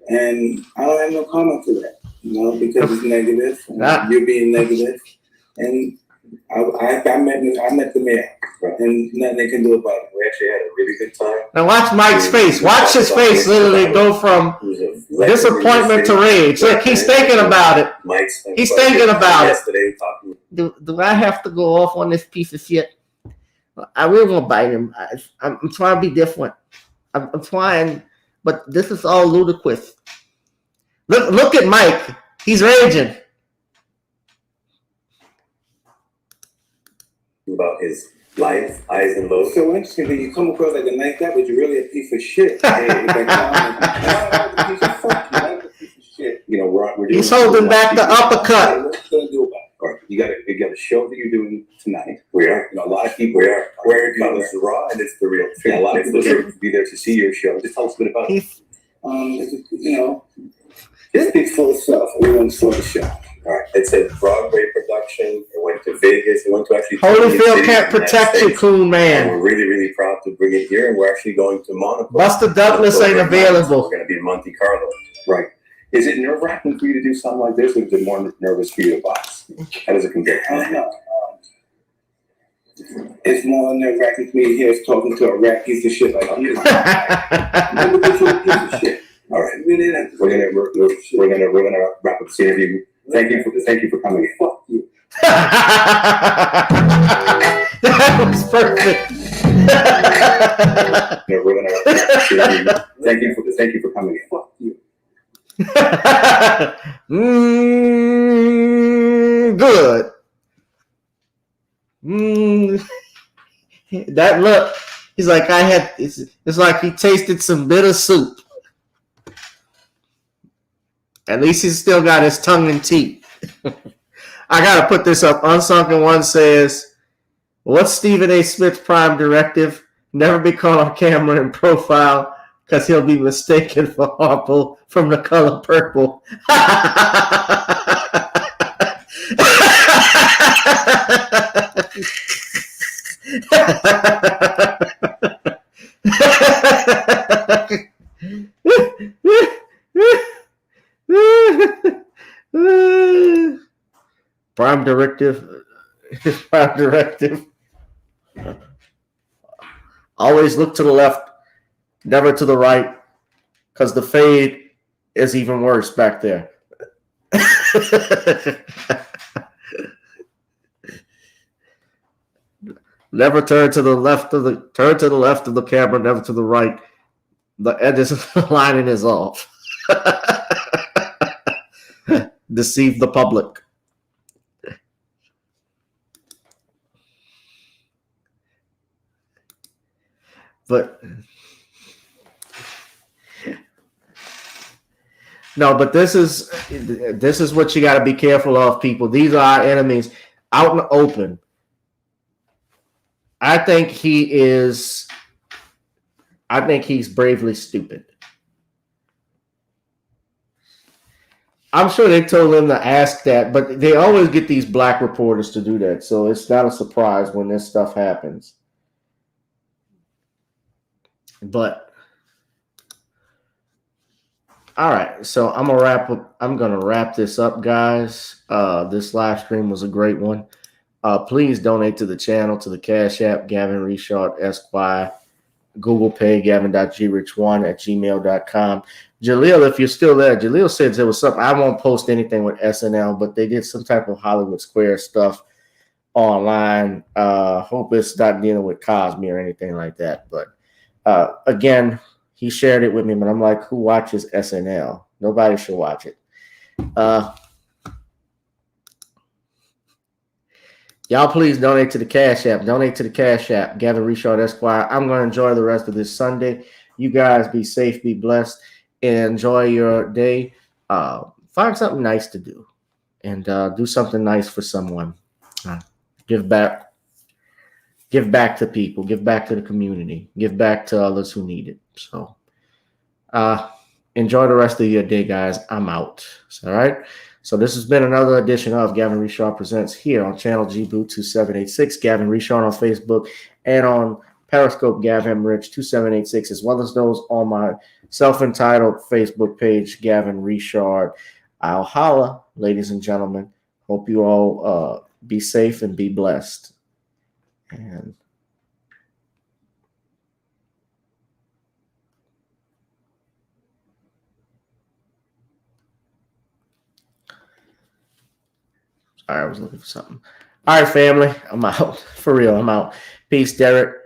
And I don't have no comment to that. You know, because it's negative. And you're being negative. And I met the mayor. Right. And nothing they can do about it. We actually had a really good time. Now watch Mike's face. Watch his face literally go from disappointment to rage. Look, he's thinking about it. He's thinking about it. Yesterday, talking. Do I have to go off on this piece of shit? I really won't bite him. I'm trying to be different. I'm trying, but this is all ludicrous. Look at Mike. He's raging. About his life, highs and lows. So interesting that you come across like a nice guy, but you're really a piece of shit. You know, we're he's holding back the uppercut. What you gonna do about it? All right, you got a show that you're doing tonight. We are. You know, a lot of people are wearing colors raw, and it's the real thing. Yeah, a lot of people are be there to see your show. Just tell us a bit about it. You know, It speaks for itself. Everyone saw the show. All right. It said Broadway production. It went to Vegas. It went to actually. Holyfield can't protect you, coon man. And we're really, really proud to bring it here, and we're actually going to Monaco. Buster Douglas ain't available. We're going to be in Monte Carlo. Right. Is it nerve-wracking for you to do something like this, or is it more nervous for you to box? How does it compare? It's more nerve-wracking for me to hear us talking to a rat piece of shit like you. Piece of shit. All right, we're gonna wrap up this interview. Thank you for coming in. Fuck you. That was perfect. We're gonna wrap up this interview. Thank you for coming in. Fuck you. Good. That look. He's like, it's like he tasted some bitter soup. At least he's still got his tongue and teeth. I gotta put this up. Unsunken One says, what's Stephen A. Smith's prime directive? Never be caught on camera in profile because he'll be mistaken for Harpo from The Color Purple. Prime directive. Prime directive. Always look to the left, never to the right, because the fade is even worse back there. Never turn to the left of the camera, never to the right. The edge is lining is off. Deceive the public. But no, but this is what you got to be careful of, people. These are our enemies out in the open. I think he's bravely stupid. I'm sure they told him to ask that, but they always get these black reporters to do that, so it's not a surprise when this stuff happens. But all right, so I'm gonna wrap this up, guys. This live stream was a great one. Please donate to the channel, to the Cash App, Gavin Richard Esquire, Google Pay, gavin.grich1@gmail.com. Jaleel, if you're still there, Jaleel says there was something. I won't post anything with SNL, but they did some type of Hollywood Square stuff online. Hope it's not dealing with Cosby or anything like that. But again, he shared it with me, but I'm like, who watches SNL? Nobody should watch it. Y'all please donate to the Cash App. Donate to the Cash App, Gavin Richard Esquire. I'm going to enjoy the rest of this Sunday. You guys be safe, be blessed, and enjoy your day. Find something nice to do, and do something nice for someone. Give back. Give back to people. Give back to the community. Give back to others who need it. So enjoy the rest of your day, guys. I'm out. All right? So this has been another edition of Gavin Richard Presents here on channel GBoot 2786. Gavin Richard on Facebook and on Periscope Gavin Rich 2786, as well as those on my self-entitled Facebook page, Gavin Richard. I'll holla, ladies and gentlemen. Hope you all be safe and be blessed. And I was looking for something. All right, family. I'm out. For real, I'm out. Peace, Derek.